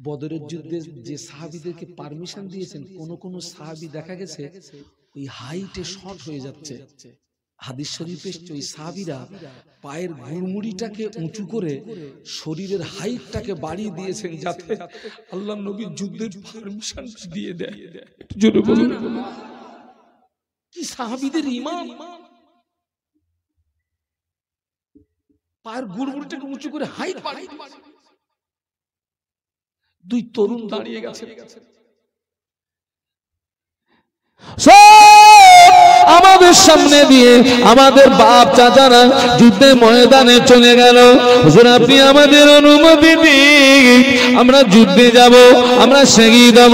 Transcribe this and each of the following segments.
বদরের যুদ্ধে যে সাহাবীদেরকে পারমিশন দিয়েছেন, কোন কোন সাহাবী দেখা গেছে ওই হাইটে শর্ট হয়ে যাচ্ছে। হাদিস শরীফে ওই সাহাবীরা পায়ের গুড়মুড়িটাকে উঁচু করে শরীরের হাইটটাকে বাড়িয়ে দিয়েছেন যাতে আল্লাহর নবী যুদ্ধের পারমিশন দিয়ে দেয়। জোরে বলুন, কি সাহাবীদের ঈমান! পায়ের গুড়মুড়িটাকে উঁচু করে হাইট বাড়িয়ে দিয়েছে। দুই তরুণ দাঁড়িয়ে গেছে, আমাদের সামনে দিয়ে আমাদের বাপ চাচারা যুদ্ধের ময়দানে চলে গেল। হুজুর আপনি আমাদের অনুমতি দিন, আমরা যুদ্ধে যাব, আমরা শহীদ হব।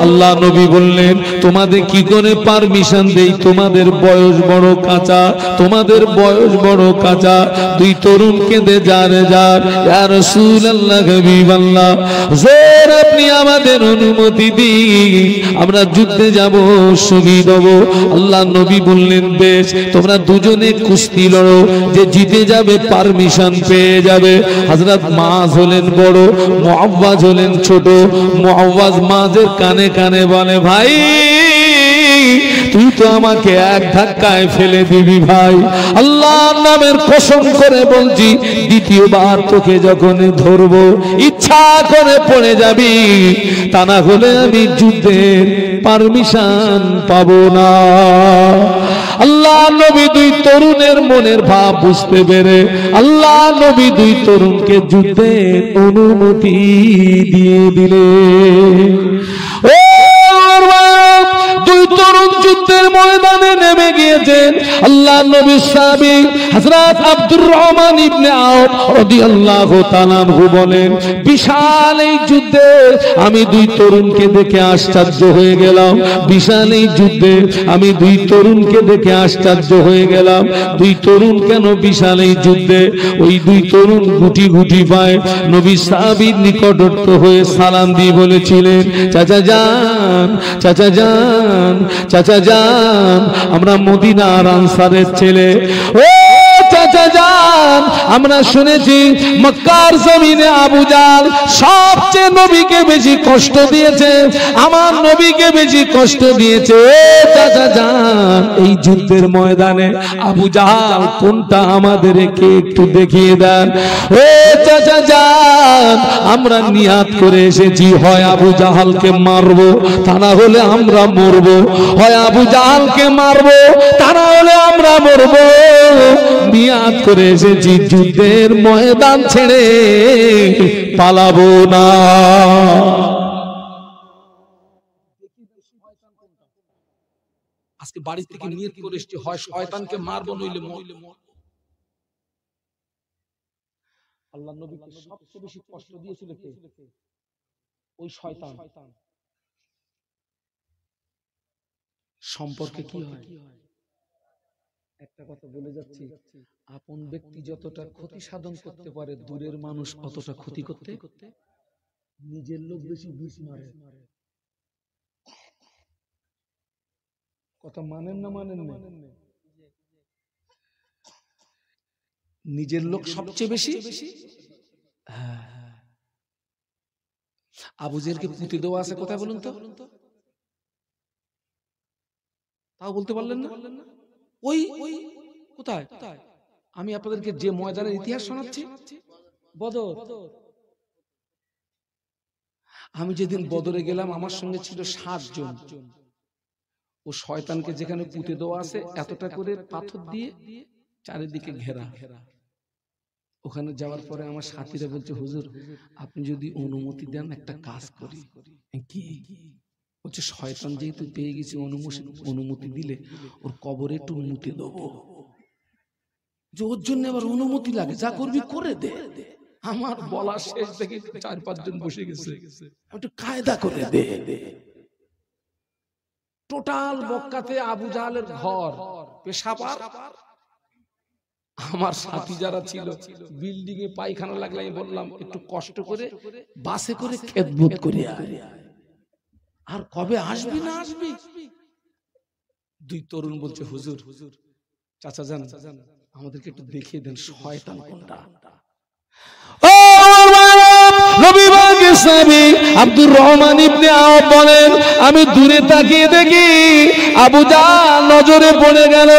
আল্লাহ নবী বললেন, তোমাদের কি করে পারমিশন দেই? তোমাদের বয়স বড় কাঁচা, তোমাদের বয়স বড় কাঁচা। দুই তরুণ কেঁদে যারে যার, ইয়া রাসূলুল্লাহ, হাবিবাল্লাহ, হুজুর আপনি আমাদের অনুমতি দিন, আমরা যুদ্ধে যাব, শহীদ হব। আল্লাহ নবী বললেন, বেশ, তোমরা দুজনে কুস্তি লড়ো, যে জিতে যাবে পারমিশন পেয়ে যাবে। হযরত মায হলেন বড়, মুআওয়াজ হলেন ছোট। মুআওয়াজ মাযের কানে কানে বলে, ভাই তুই তো আমাকে এক ধাক্কায় ফেলে দিবি ভাই, আল্লাহর নামের কসম করে বলছি, দ্বিতীয়বার তোকে যখন ধরবো ইচ্ছা করে পড়ে যাবি, তা না হলে আমি যুদ্ধের পারমিশন পাবো না। আল্লাহ নবী দুই তরুণের মনের ভাব বুঝতে পেরে আল্লাহ নবী দুই তরুণকে যুদ্ধের অনুমতি দিয়ে দিলেন। দুই তরুণ যুদ্ধের ময়দানে নেমে গিয়েছেন। আল্লাহ নবীর সাহাবী হযরত আব্দুর রহমান ইবনে আওফ রাদিয়াল্লাহু তাআলা আনহু বলেন, বিশাল এই যুদ্ধে আমি দুই তরুণকে দেখে আশ্চর্য হয়ে গেলাম। বিশাল এই যুদ্ধে আমি দুই তরুণকে দেখে আশ্চর্য হয়ে গেলাম। দুই তরুণ কেন বিশাল এই যুদ্ধে? ওই দুই তরুণ গুটি গুটি পায় নবী সাহাবীর নিকটস্থ হয়ে সালাম দিয়ে বলেছিলেন, চাচা যান, চাচা যান, চাচা যান, আমরা মদিনার আনসারের ছেলে। ও চাচা যান, আমরা শুনেছি মক্কার জমিনে আবু জাহল সবচেয়ে নবীকে বেশি কষ্ট দিয়েছে, আমার নবীকে বেশি কষ্ট দিয়েছে। চাচা যান, এই যুদ্ধের ময়দানে আবু জাহল কোনটা আমাদেরকে একটু দেখিয়ে দেন। ও চাচা যান, আমরা নিয়াত করে এসেছি, হয় আবু জাহলকে মারবো, তা না হলে আমরা মরবো। হয় আবু জাহলকে মারবো, তা না হলে আমরা মরবো। নিয়াত করে এসেছি, যুদ্ধের ময়দান ছেড়ে পালাবো না। আজকে বাড়ি থেকে নিয়ত করে এসেছি, হয় শয়তানকে মারবো নইলে মরবো। আল্লাহ নবীকে সবচেয়ে বেশি কষ্ট দিয়েছিল কে? ওই শয়তান। সম্পর্কে কি হয়? একটা কথা বলে যাচ্ছি, আপন ব্যক্তি যতটা ক্ষতি সাধন করতে পারে, দূরের মানুষ অতটা ক্ষতি করতে নিজের লোক বেশি বিষ মারে। কথা মানেন না মানেন না? নিজের লোক সবচেয়ে বেশি। আবু জেহেলকে পুঁতে দেওয়া আছে কোথায় বলুন তো? তাও বলতে পারলেন না? ওই কোথায়? আমি আপনাদেরকে যে ময়দানের ইতিহাস শোনাচ্ছি, বদর। আমি যেদিন বদরে গেলাম, আমার সঙ্গে ছিল 7 জন। ও শয়তানকে যেখানে পুঁতে দেওয়া আছে, এতটা করে পাথর দিয়ে চারিদিকে ঘেরা। ওখানে যাওয়ার পরে আমার সাথীরা বলছে, হুজুর আপনি যদি অনুমতি দেন একটা কাজ করি। কি বলছে? শয়তান যেহেতু পেয়ে গেছি, অনুমতি দিলে ওর কবরে একটু মুতে দেবো। যে ওর জন্য আবার অনুমতি লাগে, যা করবি করে দে। আমার বলা শেষ থেকে 4-5 জন বসে গেছে, একটু কায়দা করে দে। টোটাল মক্কাতে আবু জাহলের ঘর পেশাবার। আমার সাথী যারা ছিল, বিল্ডিং এ পায়খানা লাগলে আমি বললাম একটু কষ্ট করে বাসে করে খেদমত করে আয়, আর কবে আসবি না আসবি। দুই তরুণ বলছে, হুজুর চাচা যান, আমাদেরকে একটু দেখিয়ে দেন শয়তান কোনটা। নবী পাকের সাহাবী আব্দুর রহমান ইবনে আওফ বলেন, আমি দূরে তাকিয়ে দেখি আবু জাহল নজরে পড়ে গেল।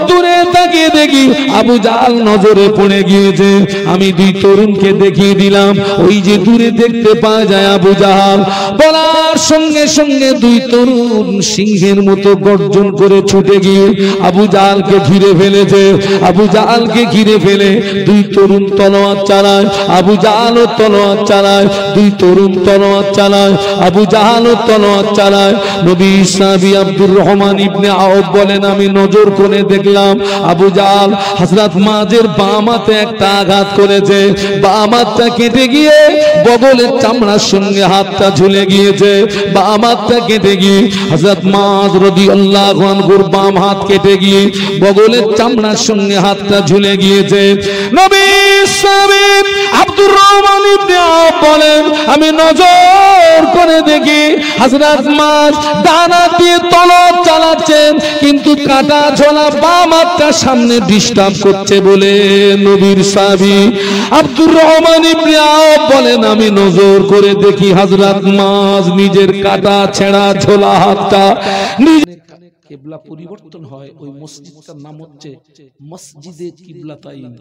দূরে তাকিয়ে দেখি আবু জাহল নজরে পড়ে গিয়েছে। আমি দুই তরুণকে দেখিয়ে দিলাম, ওই যে দূরে দেখতে পাওয়া যায় আবু জাহল। বলার সঙ্গে সঙ্গে দুই তরুণ সিংহের মতো গর্জন করে ছুটে গিয়ে আবু জাহলকে ঘিরে ফেলেছে। আবু জাহলকে ঘিরে ফেলে দুই তরুণ তলোয়ার চালায়, আবু জাহলও তলোয়ার চালায়, দুই তরুণ তলোয়ার চালায়, আবু জাহলও তলোয়ার চালায়। নবী সাহাবী আব্দুর রহমান ইবনে আওফ বলেন, আমি নজর করে দেখলাম আবু জাহল হযরত মুআজের বাম হাতে একটা আঘাত করেছে। বাম হাতটা কেটে গিয়ে বগলের চামড়ার সঙ্গে হাতটা ঝুলে গিয়েছে। বাম হাতটা কেটে গিয়ে হযরত মুআজ রাদিয়াল্লাহু আনহুর বাম হাত কেটে গিয়ে বগলের চামড়ার সঙ্গে হাতটা ঝুলে গিয়েছে। নবী সাহাবী আব্দুর রহমান ইবনে আওফ বলেন, আমি নজর করে দেখি হযরত মুআজ ডান হাত দিয়ে তলোয়ার চালাচ্ছেন, কিন্তু কাটা ঝোলা বাম হাতটা সামনে ডিস্টার্ব করছে বলে নবীর সাহাবী আব্দুর রহমান ইবনে আওফ বলেন, আমি নজর করে দেখি হযরত মুআজ নিজের কাটা ছেঁড়া ঝোলা হাতটা কিবলা পরিবর্তন হয়। ওই মসজিদটার নাম হচ্ছে মসজিদে কিবলাতাইন।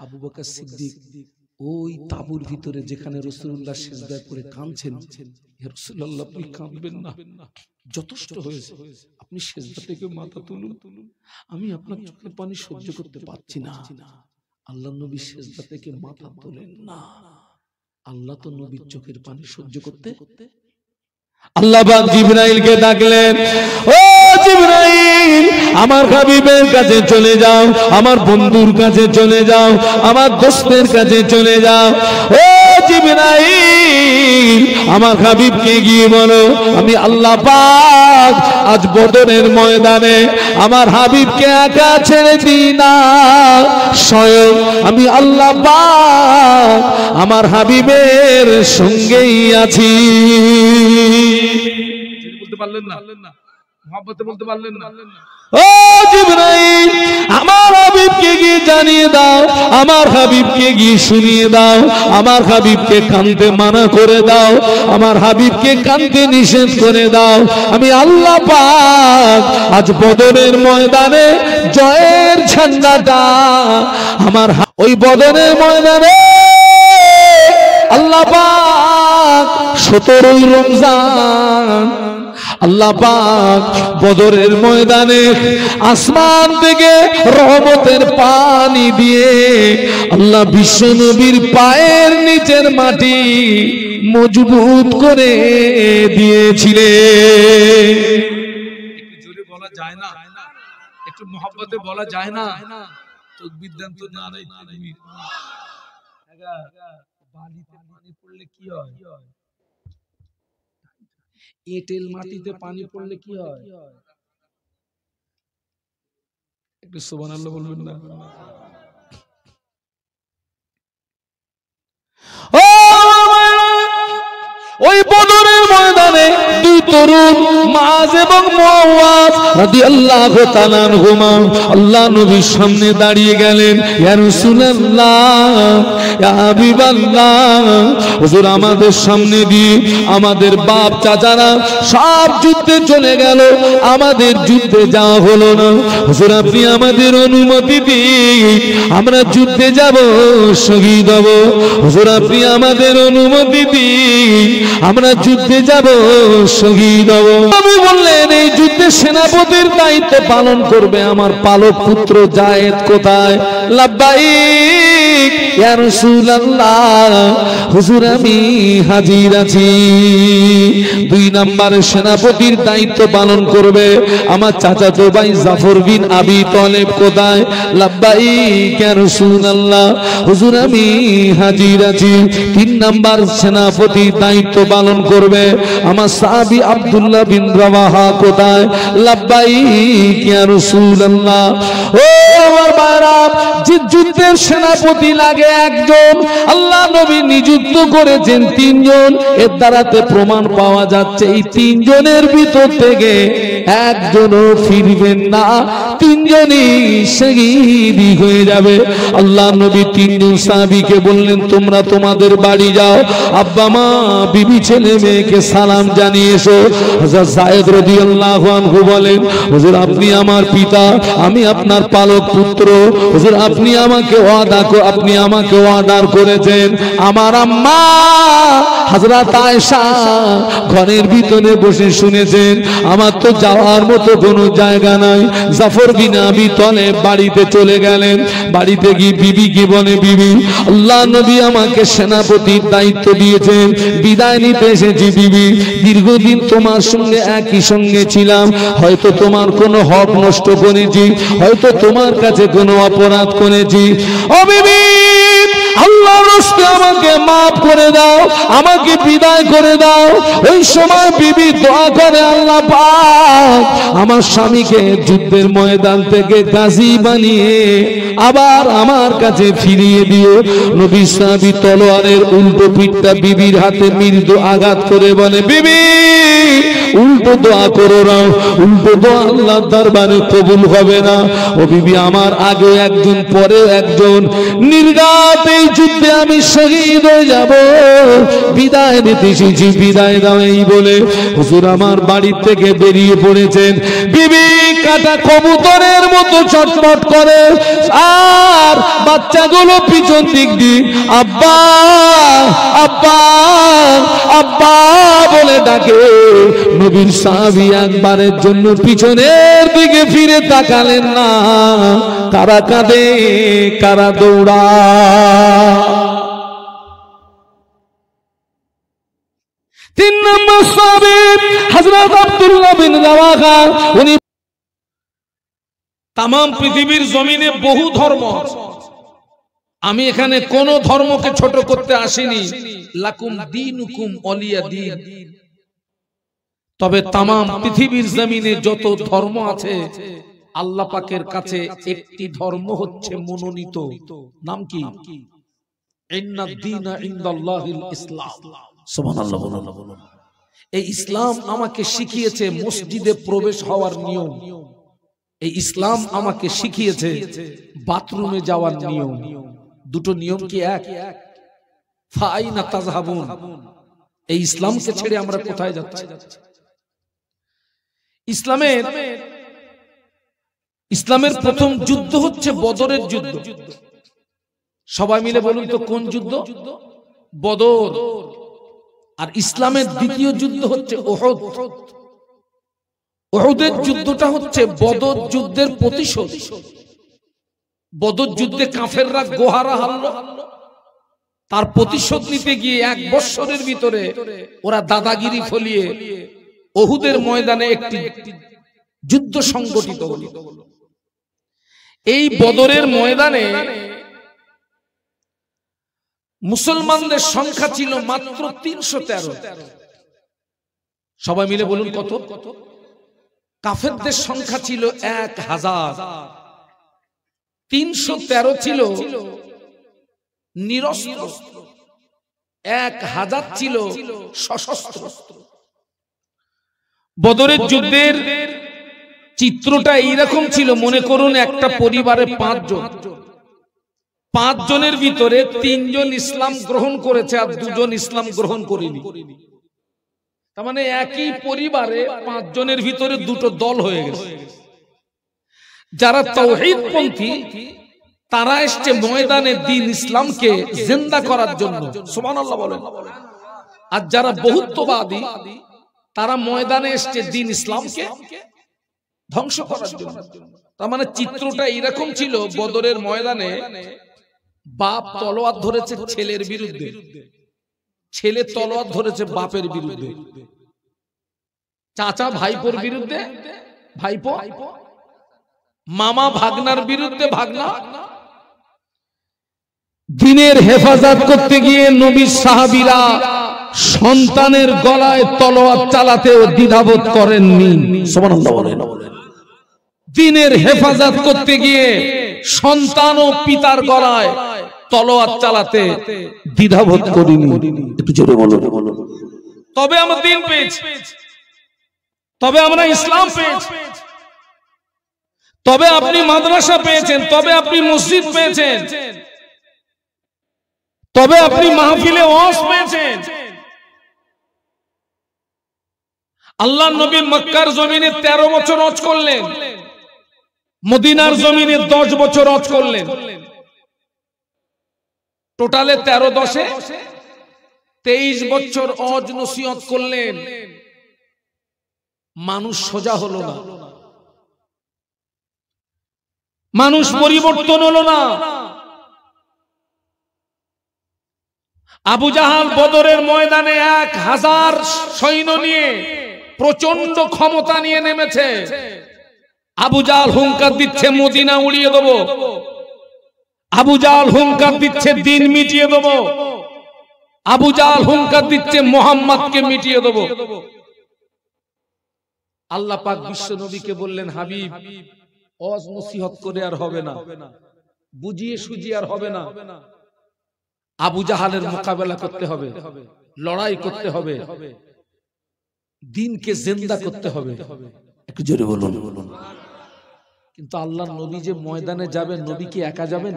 আবু বকর সিদ্দিক ওই তাঁবুর ভিতরে যেখানে রাসূলুল্লাহ সিজদায় পড়ে কাঁদছেন, ইয়া রাসূলুল্লাহ আপনি কাঁদবেন না, যথেষ্ট হয়েছে, আপনি সিজদা থেকে মাথা তুলুন, আমি আপনার চোখের পানি সহ্য করতে পারছি না। আল্লাহর নবী সিজদা থেকে মাথা তোলেন না। আল্লাহ তো নবীর চোখের পানি সহ্য করতে। আল্লাহ পাক জিবরাইলকে ডাকলেন, ও জিবরাইল, আমার হাবিবের কাছে চলে যাও, আমার বন্ধুর কাছে চলে যাও, আমার দোস্তের কাছে চলে যাও। ও জিবরাইল, আমার হাবিবকে গিয়ে বলো, আমি আল্লাহ পাক আজ বদরের ময়দানে আমার হাবিবকে একা ছেড়ে দিই না, স্বয়ং আমি আল্লাহ পাক আমার হাবিবের সঙ্গেই আছি। বলতে পারলেন না, মুহাব্বতে বলতে পারলেন না। ও জিবরাইল, আমার হাবিবকে গিয়ে জানিয়ে দাও, আমার হাবিবকে গিয়ে শুনিয়ে দাও, আমার হাবিবকে কাঁদতে মানা করে দাও, আমার হাবিবকে কাঁদতে নিষেধ করে দাও। আমি আল্লাহ পাক আজ বদরের ময়দানে জয়ের ঝান্ডাটা আমার ওই বদরের ময়দানে আল্লাহ পাক 17 রমজান আল্লাহ পাক বদরের ময়দানে আসমান থেকে রহমতের পানি দিয়ে আল্লাহ বিশ্ব নবীর পায়ের নিচের মাটি মজবুত করে দিয়েছিলেন। একটু জোরে বলা যায় না, একটু মহব্বতে বলা যায় না? তাকবীর দেন তো না রে তাকবীর। বালিতে পানি পড়লে কি হয়? এঁটেল মাটিতে পানি পড়লে কি হয়? একটু সুবহানাল্লাহ বলবেন না? ওই বদরের ময়দানে দুই তরুণ মুআজ এবং মুআওয়াজ রাদিয়াল্লাহু তাআলা আনহুমা আল্লাহ নবীর সামনে দাঁড়িয়ে গেলেন। ইয়া রাসূলুল্লাহ, ইয়া হাবিবাল্লাহ, হুজুর আমাদের সামনে দিয়ে আমাদের বাপ চাচারা সব যুদ্ধে চলে গেল, আমাদের যুদ্ধে যাওয়া হলো না। হুজুর আপনি আমাদের অনুমতি দিন, আমরা যুদ্ধে যাব, শহীদ হব। হুজুর আপনি আমাদের অনুমতি দিন, আমরা যুদ্ধে যাব, শহীদ হব। আমি বললেন, এই যুদ্ধে সেনাপতির দায়িত্ব পালন করবে আমার পালক পুত্র যায়েদ কোথায়? লাব্বাইক ইয়া রাসূলুল্লাহ, হুজুর আমি হাজির আছি। 2 নম্বরে সেনাপতির দায়িত্ব পালন করবে আমার চাচাতো ভাই জাফর বিন আবি তালেব কোথায়? লাব্বাইক ইয়া রাসূলুল্লাহ, হুজুর আমি হাজির আছি। 3 নম্বর সেনাপতির দায়িত্ব পালন করবে আমার সাহাবী আব্দুল্লাহ বিন রাওয়াহা কোথায়? লাব্বাইক ইয়া রাসূলুল্লাহ। ও আমার ভাইরা, যুদ্ধ যুদ্ধের সেনাপতি লাগে একজন, আল্লাহ নবী নিযুক্ত করেছেন তিনজন। এর দ্বারাতে প্রমাণ পাওয়া যাচ্ছে এই তিনজনের ভিতর থেকে একজনও ফিরবেন না, তিনজনই শহীদ হয়ে যাবে। আল্লাহ নবী তিনজন সাহাবীকে বললেন, তোমরা তোমাদের বাড়ি যাও, আব্বা মা বিবি ছেলে মেয়েকে সালাম জানিয়ে এসো। হযরত যায়েদ রাদিয়াল্লাহু আনহু বলেন, হুজুর আপনি আমার পিতা, আমি আপনার পালক পুত্র। হুজুর আপনি আমাকে অর্ডার করেছেন। আমার আম্মা হযরত আয়েশা ঘরের ভিতরে বসে শুনেছেন, আমার তো যাওয়ার মতো কোনো জায়গা নাই। জাফর বিন আবি তালেব বাড়িতে চলে গেলেন। বাড়িতে গিয়ে বিবিকে বলে, বিবি আল্লাহ নবী আমাকে সেনাপতির দায়িত্ব দিয়েছেন, বিদায় নিতে এসেছি। বিবি দীর্ঘদিন তোমার সঙ্গে একই সঙ্গে ছিলাম, হয়তো তোমার কোনো হক নষ্ট করেছি, হয়তো তোমার কাছে কোনো অপরাধ করেছি। ও বিবি আল্লাহর রাস্তে আমাকে মাফ করে দাও, আমাকে বিদায় করে দাও। ওই সময় বিবি দোয়া করে, আল্লাহ পাক আমার স্বামীকে যুদ্ধের ময়দান থেকে গাজী বানিয়ে আবার আমার কাছে ফিরিয়ে দিও। নবী সাহাবী তলোয়ারের উল্টো পিঠটা বিবির হাতে মৃদু আঘাত করে বলে, বিবি উল্টো দোয়া করো না, উল্টো দোয়া আল্লাহর দরবারে কবুল হবে না। ও বিবি আমার আগে একজন পরে একজন, নির্ঘাত এই যুদ্ধে আমি শহীদ হয়ে যাব, বিদায় নিতে এসেছি, বিদায় দাও। এই বলে হুজুর আমার বাড়ি থেকে বেরিয়ে পড়েছেন। বিবি কাটা কবুতরের মতো ছটফট করে, আর বাচ্চাগুলো পিছন দিক দিয়ে আব্বা আব্বা আব্বা বলে ডাকে। নবীর সাহাবী একবারের জন্য পিছনের দিকে ফিরে তাকালেন না। কারা কাঁদে, কারা দৌড়া। তিন নম্বর সাহাবী হযরত আব্দুল্লাহ বিন রাওয়াহা। উনি তাম পৃথিবীর জমিনে বহু ধর্ম, আমি এখানে কোন ধর্মকে ছোট করতে আসিনি। লাকুম দীনুকুম ওয়ালিয়া দীন। তবে তাম পৃথিবীর জমিনে যত ধর্ম আছে, আল্লাহ পাকের কাছে একটি ধর্ম হচ্ছে মনোনীত। নাম কি? ইন্নাদ দীনা ইনদাল্লাহিল ইসলাম। সুবহানাল্লাহ বলুন। এই ইসলাম আমাকে শিখিয়েছে মসজিদে প্রবেশ হওয়ার নিয়ম। এই ইসলাম আমাকে শিখিয়েছে বাথরুমে যাওয়ার নিয়ম। দুটো নিয়ম কি এক? ফাইনা তাযহাবুন। এই ইসলামকে ছেড়ে আমরা কোথায় যাচ্ছি? ইসলামের প্রথম যুদ্ধ হচ্ছে বদরের যুদ্ধ। সবাই মিলে বলুন তো কোন যুদ্ধ? বদর। আর ইসলামের দ্বিতীয় যুদ্ধ হচ্ছে উহুদ। উহুদের যুদ্ধটা হচ্ছে বদর যুদ্ধের প্রতিশোধ। বদর যুদ্ধে কাফেররা গোহারা হারলো, তার প্রতিশোধ নিতে গিয়ে 1 বছরের ভিতরে ওরা দাদাগিরি ফলিয়ে উহুদের ময়দানে একটি যুদ্ধ সংগঠিত হলো। এই বদরের ময়দানে মুসলমানদের সংখ্যা ছিল মাত্র 313। সবাই মিলে বলুন কত? কাফেরদের সংখ্যা ছিল 1000। 313 ছিল নিরস্ত্র, 1000 ছিল সশস্ত্র। বদরের যুদ্ধের চিত্রটা এইরকম ছিল, মনে করুন একটা পরিবারে 5 জন। 5 জনের ভিতরে 3 জন ইসলাম গ্রহণ করেছে আর 2 জন ইসলাম গ্রহণ করেনি। তার মানে একই পরিবারে 5 জনের ভিতরে 2টো দল হয়ে গেছে। যারা তাওহীদপন্থী তারা এসছে ময়দানে দ্বীন ইসলামকে জিন্দা করার জন্য। সুবহানাল্লাহ বলেন। আর যারা বহুত্ববাদী তারা ময়দানে এসছে দ্বীন ইসলামকে ধ্বংস করার জন্য। তার মানে চিত্রটা এরকম ছিল, বদরের ময়দানে বাপ তলোয়ার ধরেছে ছেলের বিরুদ্ধে, ছেলে তলোয়ার ধরেছে বাপের বিরুদ্ধে, চাচা ভাইপোর বিরুদ্ধে ভাইপো, মামা ভাগনার বিরুদ্ধে ভাগনা। দ্বীনের হেফাজত করতে গিয়ে নবীর সাহাবীরা সন্তানের গলায় তলোয়ার চালাতেও দ্বিধাবোধ করেননি। সুবহানাল্লাহ বলেন। দিনের হেফাজত করতে গিয়ে সন্তান ও পিতার গলায় তলোয়ার চালাতে দ্বিধাবোধ করিনি। একটু জোরে বলো। তবে আমরা দিন পেয়েছি, তবে আমরা ইসলাম পেয়েছি, তবে আপনি মাদ্রাসা পেয়েছেন, তবে আপনি মসজিদ পেয়েছেন, তবে আপনি মাহফিলে ওয়াজ পেয়েছেন। আল্লাহর নবী মক্কার জমিনে 13 বছর হজ করলেন, মদিনার জমিনে 10 বছর হজ করলেন, টোটালে 13-10 23 বছর হজ নসিহত করলেন। মানুষ সোজা হলো না, মানুষ পরিবর্তন হলো না। আবু জাহাল বদরের ময়দানে 1000 সৈন্য নিয়ে প্রচন্ড ক্ষমতা নিয়ে নেমেছে। আবু জাহাল হুঙ্কার দিচ্ছে মদিনা উড়িয়ে দেব, আবু জাহাল হুঙ্কার দিচ্ছে দিন মিটিয়ে দেব, আবু জাহাল হুঙ্কার দিচ্ছে মুহাম্মদকে মিটিয়ে দেব। আল্লাহ পাক বিশ্ব নবীকে বললেন, হাবিব ওয়াজ নসিহত করে আর হবে না, বুঝিয়ে সুজিয়ে আর হবে না, আবু জাহালের মোকাবেলা করতে হবে, লড়াই করতে হবে, দিনকে জিন্দা করতে হবে। একটু জোরে বলুন। কিন্তু আল্লাহর নবী যে ময়দানে যাবেন, নবী কি একা যাবেন?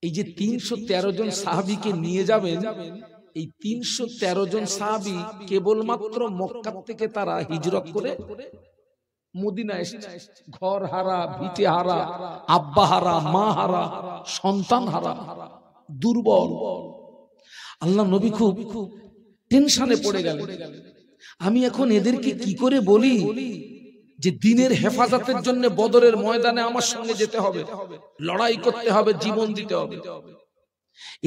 এই যে 313 জন সাহাবীকে নিয়ে যাবেন, এই 313 জন সাহাবী কেবলমাত্র মক্কা থেকে তারা হিজরত করে মদিনা এসেছে। ঘর হারা, ভিটে হারা, আব্বা হারা, মা হারা, সন্তান হারা, দুর্বল। আল্লাহ নবী খুব টেনশনে পড়ে গেলেন, আমি এখন এদেরকে কি করে বলি যে দিনের হেফাজতের জন্য বদরের ময়দানে আমার সঙ্গে যেতে হবে, লড়াই করতে হবে, জীবন দিতে হবে।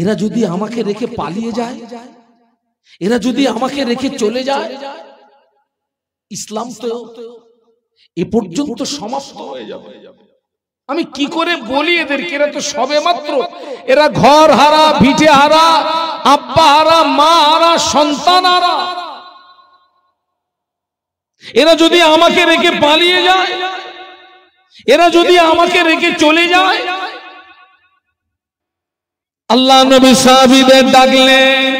এরা যদি আমাকে রেখে পালিয়ে যায়, এরা যদি আমাকে রেখে চলে যায়, ইসলাম তো এ পর্যন্ত সমাপ্ত হয়ে যাবে। আমি কি করে বলি এদেরকে? এরা তো সবে মাত্র, এরা ঘর হারা, ভিটে হারা, আব্বা হারা, মা হারা, সন্তান হারা। এরা যদি আমাকে রেখে পালিয়ে যায়, এরা যদি আমাকে রেখে চলে যায়। আল্লাহ নবী সাহাবীদের ডাকলেন,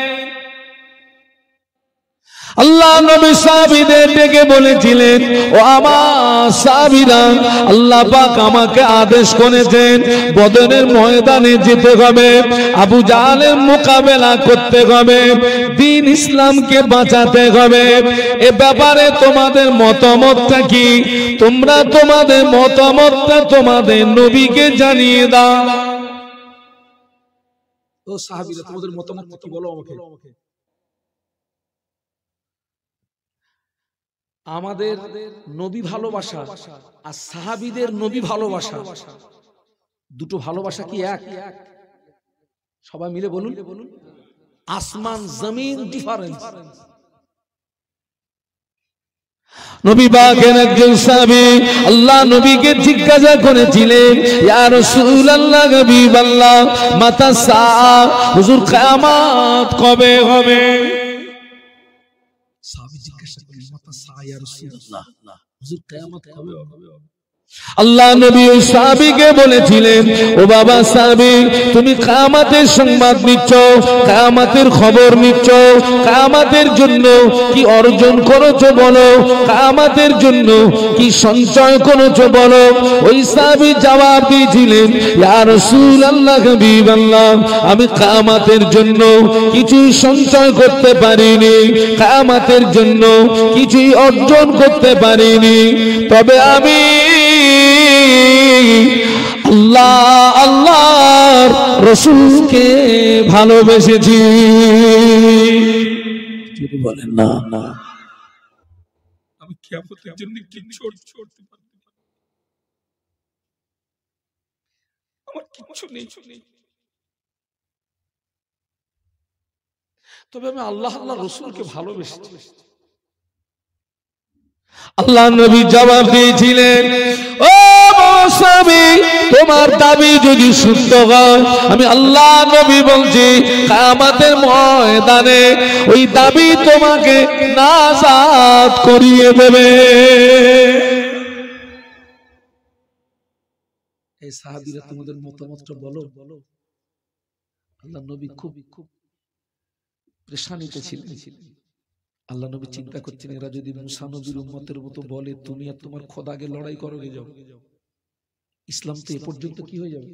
আল্লাহ নবী সাহাবীদের ডেকে বলেছিলেন, ও আমার সাহাবীরা, আল্লাহ পাক আমাকে আদেশ করেছেন বদরের ময়দানে যেতে হবে, আবু জাহালের মোকাবেলা করতে হবে, দ্বীন ইসলামকে বাঁচাতে হবে। এ ব্যাপারে তোমাদের মতামতটা কি? তোমরা তোমাদের মতামতটা তোমাদের নবীকে জানিয়ে দাও। ও সাহাবীরা, তোমাদের মতামত কি বলো আমাকে। আমাদের নবী ভালোবাসা আর সাহাবীদের নবী ভালোবাসা, দুটো ভালোবাসা কি এক? সবাই মিলে বলুন। আসমান জমিন ডিফারেন্স। নবী পাকের একজন সাহাবী আল্লাহ নবীকে জিজ্ঞাসা করেছিলেন, ইয়া রাসূলুল্লাহ, হাবিবাল্লাহ, মাতা সাআ, হুজুর কিয়ামত কবে হবে? সাহাবী জিজ্ঞাসা করলেন, মাতা সাআ ইয়া রাসূলুল্লাহ, হুজুর কিয়ামত কবে হবে? আল্লাহ নবী ওই সাহাবীকে বলেছিলেন, ও বাবা সাহাবী, তুমি কিয়ামতের সংবাদ নিচ্ছ, কিয়ামতের খবর নিচ্ছ, কিয়ামতের জন্য কি অর্জন করেছো বলো, কিয়ামতের জন্য কি সঞ্চয় করেছো বলো। ওই সাহাবী জবাব দিয়েছিলেন, ইয়া রাসূলুল্লাহ, হাবিবাল্লাহ, আমি কিয়ামতের জন্য কিছুই সঞ্চয় করতে পারিনি, কিয়ামতের জন্য কিছুই অর্জন করতে পারিনি, তবে আমি আল্লাহ আল্লাহর রাসূলকে ভালোবেসেছি। যদি বলেন না, আমি কিয়ামতের জন্য কিছু করতে পারি না, আমার কিছু নেই, তবে আমি আল্লাহ আল্লাহ রাসূলকে ভালোবেসেছি। আল্লাহ নবী জবাব দিয়েছিলেন, ও সাহাবী, তোমার দাবি যদি সত্য হয়, আমি আল্লাহ নবী বলছি, কিয়ামতের ময়দানে ওই দাবি তোমাকে নাজাত করিয়ে দেবে। সাহাবীরা তোমাদের মতামতটা বলো। আল্লাহ নবী খুব পেরেশানিতে ছিলেন। আল্লাহ নবী চিন্তা করছেন, এরা যদি মুসা নবীর উম্মতের মতো বলে তুমি আর তোমার খোদাকে লড়াই করো গে যাও, ইসলাম তো এ পর্যন্ত কি হয়ে যাবে।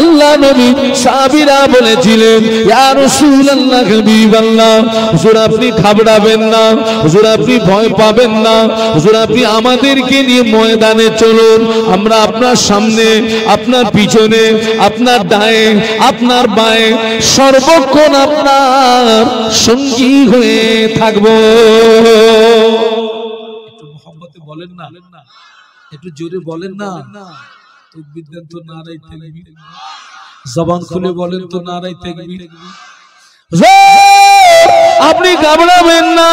আল্লাহ নবী সাহাবীরা বলেছিলেন, ইয়া রাসূলুল্লাহ, হাবিবাল্লাহ, হুজুর আপনি ঘাবড়াবেন না, হুজুর আপনি ভয় পাবেন না, হুজুর আপনি আমাদেরকে নিয়ে ময়দানে চলুন, আমরা আপনার সামনে, আপনার পিছনে, আপনার ডায়ে, আপনার বায়ে সর্বক্ষণ আপনার সঙ্গী হয়ে থাকবো। একটু মোহাম্মতে বলেন না, একটু জোরে বলেন না। তাকবীর দেন তো, নারায়ে তাকবীর। জবান খুলে বলেন তো, নারায়ে তাকবীর। আপনি ঘাবড়াবেন না,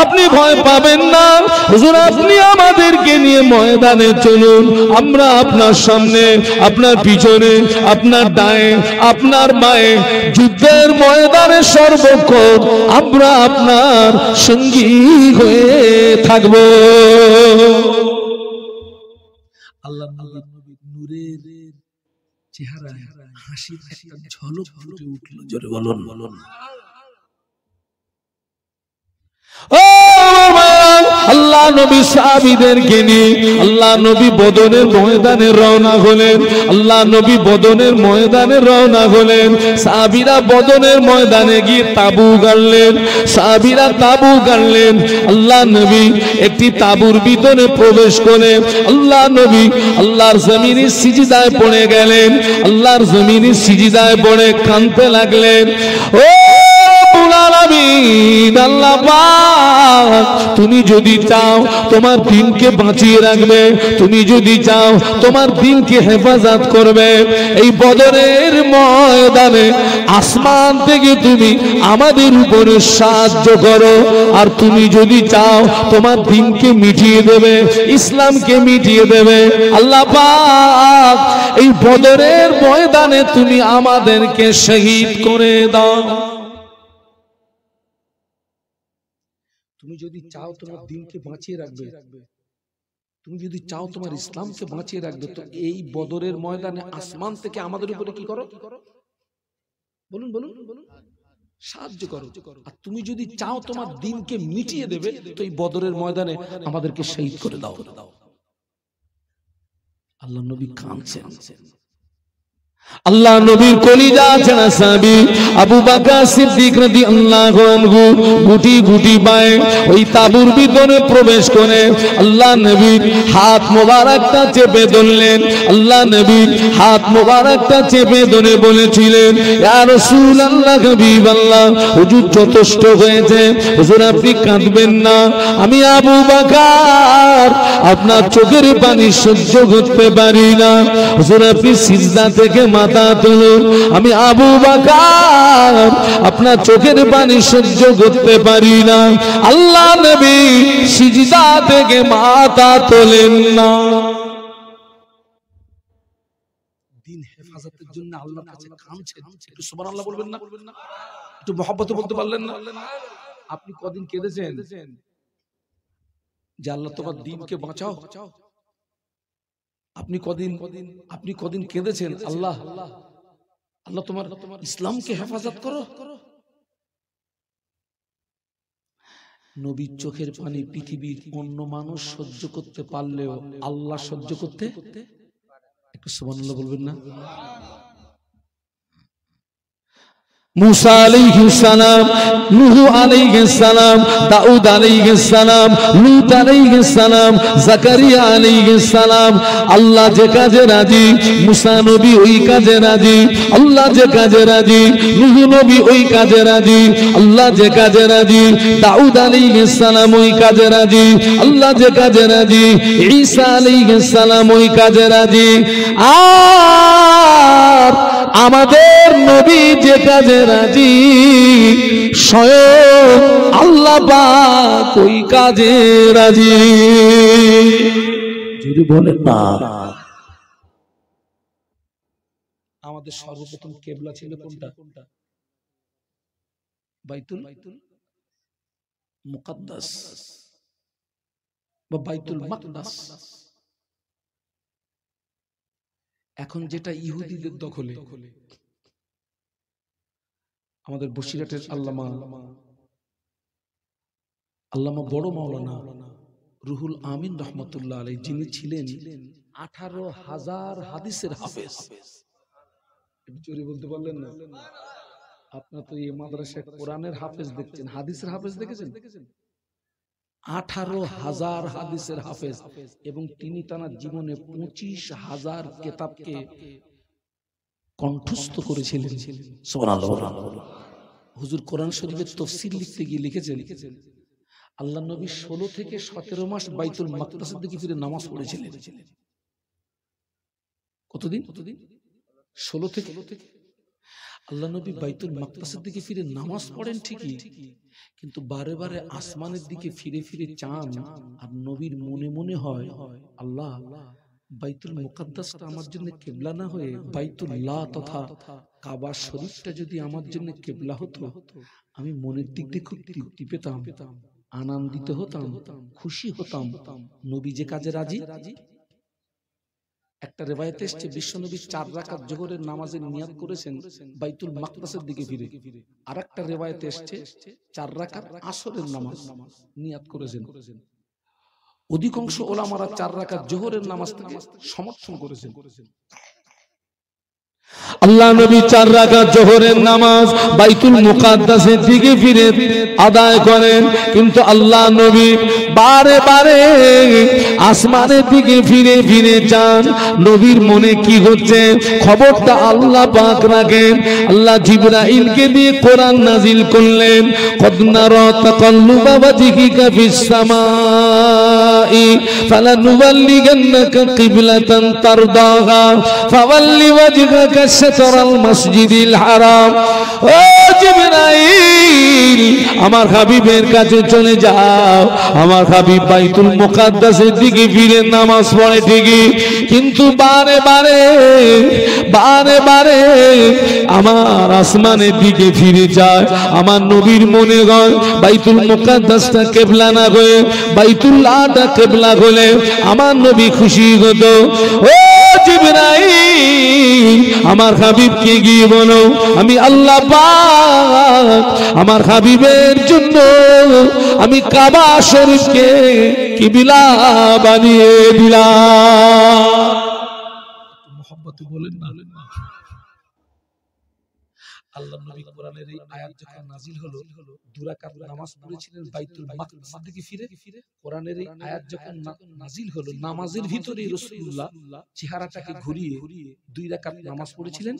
আপনি ভয় পাবেন না, হুজুর আপনি আমাদেরকে নিয়ে ময়দানে চলুন, আমরা আপনার সামনে, আপনার পিছনে, আপনার ডায়ে, আপনার বায়ে যুদ্ধের ময়দানে সর্বক্ষণ আমরা আপনার সঙ্গী হয়ে থাকব। আল্লাহ নবীর নূরের চেহারায় হাসির একটা ঝলক ফুটে উঠল। জোরে বলুন। আল্লাহ নবী সাহাবীদেরকে নিয়ে আল্লাহ নবী বদরের ময়দানে রওনা হলেন। আল্লাহ নবী বদরের ময়দানে রওনা হলেন। সাহাবীরা বদরের ময়দানে গিয়ে তাবু গাড়লেন, সাহাবীরা তাবু গাড়লেন। আল্লাহ নবী একটি তাবুর ভিতরে প্রবেশ করে আল্লাহ নবী আল্লাহর জমিনে সিজদায় পড়ে গেলেন। আল্লাহর জমিনে সিজদায় পড়ে কাঁদতে লাগলেন। ও আল্লাহ পাক, তুমি যদি চাও তোমার দিনকে বাঁচিয়ে রাখবে, তুমি যদি চাও তোমার দিনকে হেফাজত করবে, এই বদরের ময়দানে আসমান থেকে তুমি আমাদের উপরে সাহায্য করো। আর তুমি যদি চাও তোমার দিনকে মিটিয়ে দেবে, ইসলামকে মিটিয়ে দেবে, আল্লাহ পাক এই বদরের ময়দানে তুমি আমাদেরকে শহীদ করে দাও। তুমি যদি চাও তোমার দিনকে বাঁচিয়ে রাখবে, তুমি যদি চাও তোমার ইসলামকে বাঁচিয়ে রাখবে, তো এই বদরের ময়দানে আসমান থেকে আমাদের উপরে কি করো, বলুন বলুন, সাহায্য করো। আর তুমি যদি চাও তোমার দিনকে মিটিয়ে দেবে, তো এই বদরের ময়দানে আমাদেরকে শহীদ করে দাও। আল্লাহ নবী কাঁদছেন। আল্লাহ নবীর কলিজা ছেঁড়া সাহাবী আবু বকর সিদ্দিক রাদিয়াল্লাহু আনহু গুটি গুটি পায়ে ওই তাঁবুর ভিতরে প্রবেশ করে আল্লাহ নবীর হাত মোবারকটা চেপে ধরলেন। আল্লাহ নবীর হাত মোবারকটা চেপে ধরে বলেছিলেন, ইয়া রাসূলুল্লাহ, হাবিবাল্লাহ, হুজুর যথেষ্ট হয়েছে, হুজুর আপনি কাঁদবেন না, আমি আবু বকর আপনার চোখের পানি সহ্য করতে পারি না, হুজুর আপনি সিজদা থেকে মাথা তুলুন, আমি আবু বকর আপনার চোখের পানি সহ্য করতে পারি না। আল্লাহ নবী সিজদা থেকে মাথা তোলেন না। দিন হেফাজতের জন্য আল্লাহর কাছে কাঁদছেন। একটু সুবহানাল্লাহ বলবেন না? একটু মহব্বতে বলতে পারলেন না? আপনি কদিন কেঁদেছেন যে আল্লাহ তোমার দিনকে বাঁচাও? আপনি কদিন কেঁদেছেন, আল্লাহ আল্লাহ তোমার ইসলামকে হেফাজত করো? নবীর চোখের পানি পৃথিবীর অন্য মানুষ সহ্য করতে পারলেও আল্লাহ সহ্য করতে, একটু সুবহানাল্লাহ বলবেন না? मूसा अलैहिस्सलाम, नूह अलैहिस्सलाम, दाऊद अलैहिस्सलाम, लूत अलैहिस्सलाम, জাকারিয়া अलैहिस्सलाम, আল্লাহ যে কাজে রাজি মুসা নবী ওই কাজে রাজি, আল্লাহ যে কাজে রাজি নূহ নবী ওই কাজে রাজি, আল্লাহ যে কাজে রাজি দাউদ अलैहिस्सलाम ওই কাজে রাজি, আল্লাহ যে কাজে রাজি ঈসা अलैहिस्सलाम ওই কাজে রাজি। আর আমাদের নবী যে কাজে রাজি স্বয়ং আল্লাহ পাক ওই কাজে রাজি। যদি বলেন না, আমাদের সর্বপ্রথম কিবলা ছিল কোনটা? বাইতুল মুকাদ্দাস। বা বাইতুল মাকদাস। এখন যেটা ইহুদিদের দখলে, আমাদের বসিরহাটের আল্লামা বড় মাওলানা রুহুল আমিন রহমতুল্লাহ আলাইহি, যিনি ছিলেন 18,000 হাদিসের হাফেজ। জোরে বলতে পারলেন না? আপনার তো এই মাদ্রাসায় কোরআনের হাফেজ দেখছেন, হাদিসের হাফেজ দেখেছেন? 18,000 হাদিসের হাফেজ, এবং তিনি তার জীবনে 25,000 কিতাবকে কণ্ঠস্থ করেছিলেন। সুবহানাল্লাহ। হুজুর কোরআন শরীফের তাফসীর লিখতে গিয়ে লিখেছেন, আল্লাহ নবী 16 থেকে 17 মাস বাইতুল মাকদাসের দিকে ফিরে নামাজ পড়েছিলেন। কতদিন? 16 থেকে। আল্লাহ নবী বাইতুল মাকদাসের দিকে ফিরে নামাজ পড়েন ঠিকই, কিন্তু বারে বারে আসমানের দিকে ফিরে ফিরে চান, আর নবীর মনে মনে হয়, আল্লাহ বাইতুল মুকাদ্দাসটা আমার জন্য কিবলা না হয়ে বাইতুল্লাহ তথা কাবা শরীফটা যদি আমার জন্য কিবলা হতো, আমি মনের দিক দিয়ে খুব তৃপ্তি পেতাম, আনন্দিত হতাম, খুশি হতাম। নবী যে কাজে রাজি। একটা রিওয়ায়াতে এসেছে বিশ্বনবী 4 রাকাত যোহরের নামাজের নিয়াত করেছেন বাইতুল মাকদাসের দিকে ফিরে। আরেকটা রিওয়ায়াতে এসেছে 4 রাকাত আসরের নামাজ নিয়াত করেছেন। অধিকাংশ ওলামারা 4 রাকাত যোহরের নামাজকে সমর্থন করেছেন। আল্লাহ নবী 4 রাকাত যোহরের নামাজ বাইতুল মুকাদ্দাসের দিকে ফিরে আদায় করেন, কিন্তু আল্লাহ নবী বারে বারে আসমানের দিকে ফিরে ফিরে চান। নবীর মনে কি হচ্ছে খবরটা আল্লাহ পাক রাখেন। আল্লাহ জিবরাইলকে দিয়ে কোরআন নাজিল করলেন, কদ নারা তাকাল্লুবা ওয়াজহিকা ফিস সামাই ফালানুওয়াল্লিগান্নাকা কিবলাতান তারদাহা ফাওয়াল্লি ওয়াজহাকা শাতরাল মাসজিদিল হারাম। ও জিবরাইল, আমার হাবিবের কাছে চলে যাও। আমার হাবিব বাইতুল মুকাদ্দাসের দিকে ফিরে নামাজ পড়ে ঠিকই, কিন্তু বারে বারে আমার আসমানের দিকে ফিরে যায়। আমার নবীর মনে হয় বাইতুল মুকাদ্দাসটা কিবলা না হয়ে বাইতুল্লাহটা কিবলা হলে আমার নবী খুশি হতো। ও জিবরাইল, আমার হাবিবকে গিয়ে বলো, আমি আল্লাহ পাক আমার হাবিবের জন্য আমি কাবা শরীফকে কিবলা বানিয়ে দিলাম। মোহাম্মতে বলেন না। আল্লাহ নবী কোরআনের এই আয়াত যখন নাজিল হলো, 2 রাকাত নামাজ পড়েছিলেন বাইতুল মাকদাসের দিকে ফিরে। কোরআনের এই আয়াত যখন নাজিল হলো, নামাজের ভিতরেই রাসূলুল্লাহ চেহারাটাকে ঘুরিয়ে 2 রাকাত নামাজ পড়েছিলেন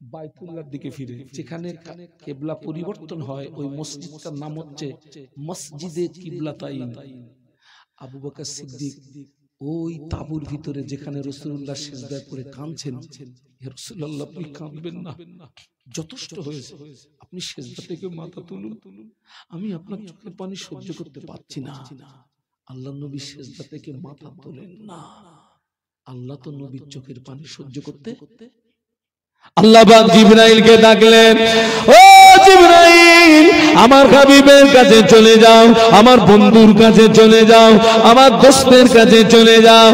বাইতুল্লাহর দিকে ফিরে। যেখানে কিবলা পরিবর্তন হয়, ওই মসজিদটার নাম হচ্ছে মসজিদে কিবলাতাইন। আবু বকর সিদ্দিক ওই তাঁবুর ভিতরে, যেখানে রাসূলুল্লাহ সিজদায় পড়ে কাঁদছেন, ইয়া রাসূলুল্লাহ আপনি কাঁদবেন না, যথেষ্ট হয়েছে, আপনি সিজদা থেকে মাথা তুলুন, আমি আপনার চোখের পানি সহ্য করতে পারছি না। আল্লাহ নবী সিজদা থেকে মাথা তোলেন না। আল্লাহ তো নবীর চোখের পানি সহ্য করতে। আল্লাহ পাক জিবরাইলকে ডাকলেন, ও জিবরাইল, আমার হাবিবের কাছে চলে যাও, আমার বন্ধুর কাছে চলে যাও, আমার দোস্তের কাছে চলে যাও।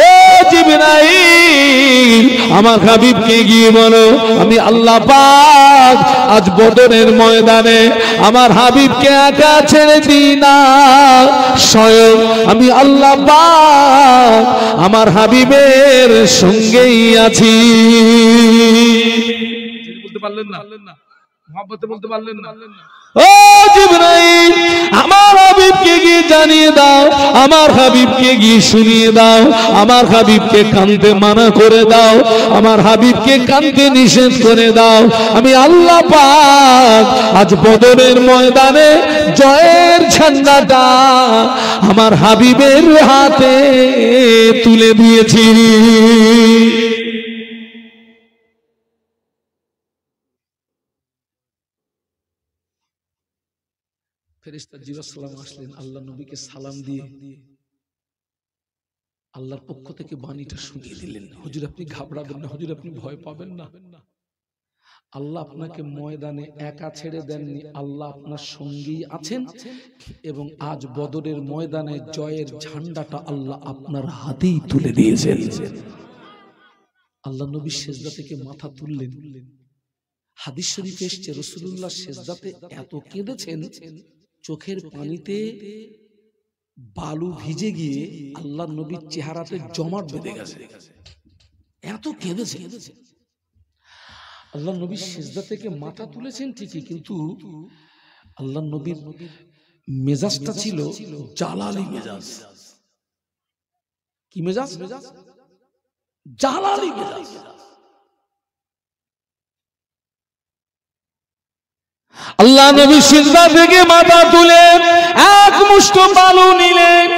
ও জিবরাইল, আমার হাবিবকে গিয়ে বলো, আমি আল্লাহ পাক আজ বদরের ময়দানে আমার হাবিবকে একা ছেড়ে দিই না, স্বয়ং আমি আল্লাহ পাক আমার হাবিবের সঙ্গেই আছি। বলতে পারলেন না, মুহাব্বতে বলতে পারলেন না। ও জিবরাইল, আমার হাবিবকে গিয়ে জানিয়ে দাও, আমার হাবিবকে গিয়ে শুনিয়ে দাও, আমার হাবিবকে কাঁদতে মানা করে দাও, আমার হাবিবকে কাঁদতে নিষেধ করে দাও। আমি আল্লাহ পাক আজ বদরের ময়দানে জয়ের ঝান্ডাটা আমার হাবিবের হাতে তুলে দিয়েছি। ফেরেশতা জিবরাইল সালাম আসলেন, আল্লাহ নবীকে সালাম দিয়ে আল্লাহর পক্ষ থেকে বাণীটা শুনিয়ে দিলেন। হুজুর আপনি ঘাবড়াবেন না, হুজুর আপনি ভয় পাবেন না। আল্লাহ আপনাকে ময়দানে একা ছেড়ে দেননি, আল্লাহ আপনার সঙ্গেই আছেন এবং আজ বদরের ময়দানে জয়ের ঝান্ডাটা আল্লাহ আপনার হাতেই তুলে দিয়েছেন। আল্লাহ নবী সেজদা থেকে মাথা তুললেন। হাদিস শরীফে এসেছে রাসূলুল্লাহ সেজদাতে এত কেঁদেছেন, চোখের পানিতে বালু ভিজে গিয়ে আল্লাহ নবীর চেহারাতে জমাট বেঁধে গেছে, এত কেঁদেছে। আল্লাহ নবী সেজদা থেকে মাথা তুলেছেন ঠিকই, কিন্তু আল্লাহ নবীর মেজাজটা ছিল জালালি মেজাজ। কি মেজাজ? জালালি মেজাজ। আল্লাহ নবী সিজদা থেকে মাথা তুলে এক মুষ্ঠ বালু নিলেন,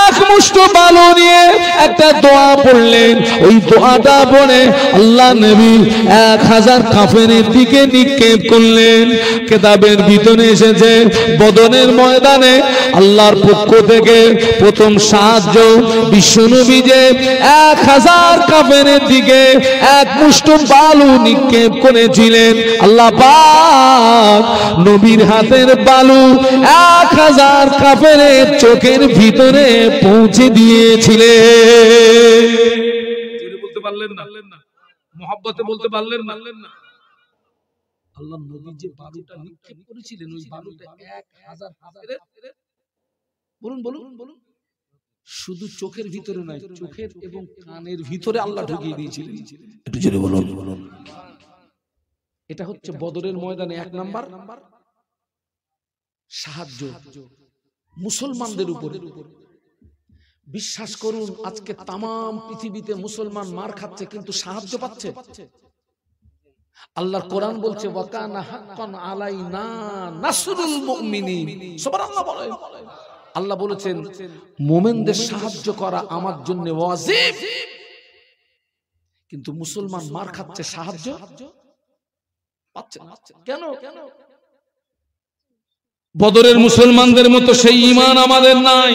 এক মুষ্ঠ বালু নিয়ে একটা দোয়া পড়লেন। ওই দোয়াটা পড়ে আল্লাহ নবী 1000 কাফেরের দিকে নিক্ষেপ করলেন। কিতাবের ভিতরে এসেছে বদরের ময়দানে আল্লাহর পক্ষ থেকে প্রথম সাহায্য বিশ্বনবী যে 1000 কাফেরের দিকে এক মুষ্ঠ বালু নিক্ষেপ করেছিলেন, আল্লাহ পাক নবীর হাতের বালু 1000 কাফেরের চোখের ভিতরে পৌঁছে দিয়েছিলেন। বলতে পারলেন না, মহব্বতে বলতে পারলেন না। আল্লাহ নবী যে বালুটা নিক্ষেপ করেছিলেন, ওই বালুটা 1000 কাফেরের, বলুন, শুধু চোখের ভিতরে নয়, চোখের এবং কানের ভিতরে আল্লাহ ঢুকিয়ে দিয়েছিলেন। একটু জোরে বলুন। এটা হচ্ছে বদরের ময়দানে 1 নাম্বার সাহায্য মুসলমানদের উপরে। বিশ্বাস করুন, আজকে তাম পৃথিবীতে মুসলমান মার খাচ্ছে কিন্তু সাহায্য পাচ্ছে। আল্লাহর কোরআন বলছে ওয়াকানা হাক্কান আলাইনা নাসরুল মুমিনিন। সুবহানাল্লাহ বলেন। আল্লাহ বলেছেন মুমিনদের সাহায্য করা আমার জন্য ওয়াজিব, কিন্তু মুসলমান মার খাচ্ছে, সাহায্য পাচ্ছে না। কেন? বদরের মুসলমানদের মতো সেই ঈমান আমাদের নাই।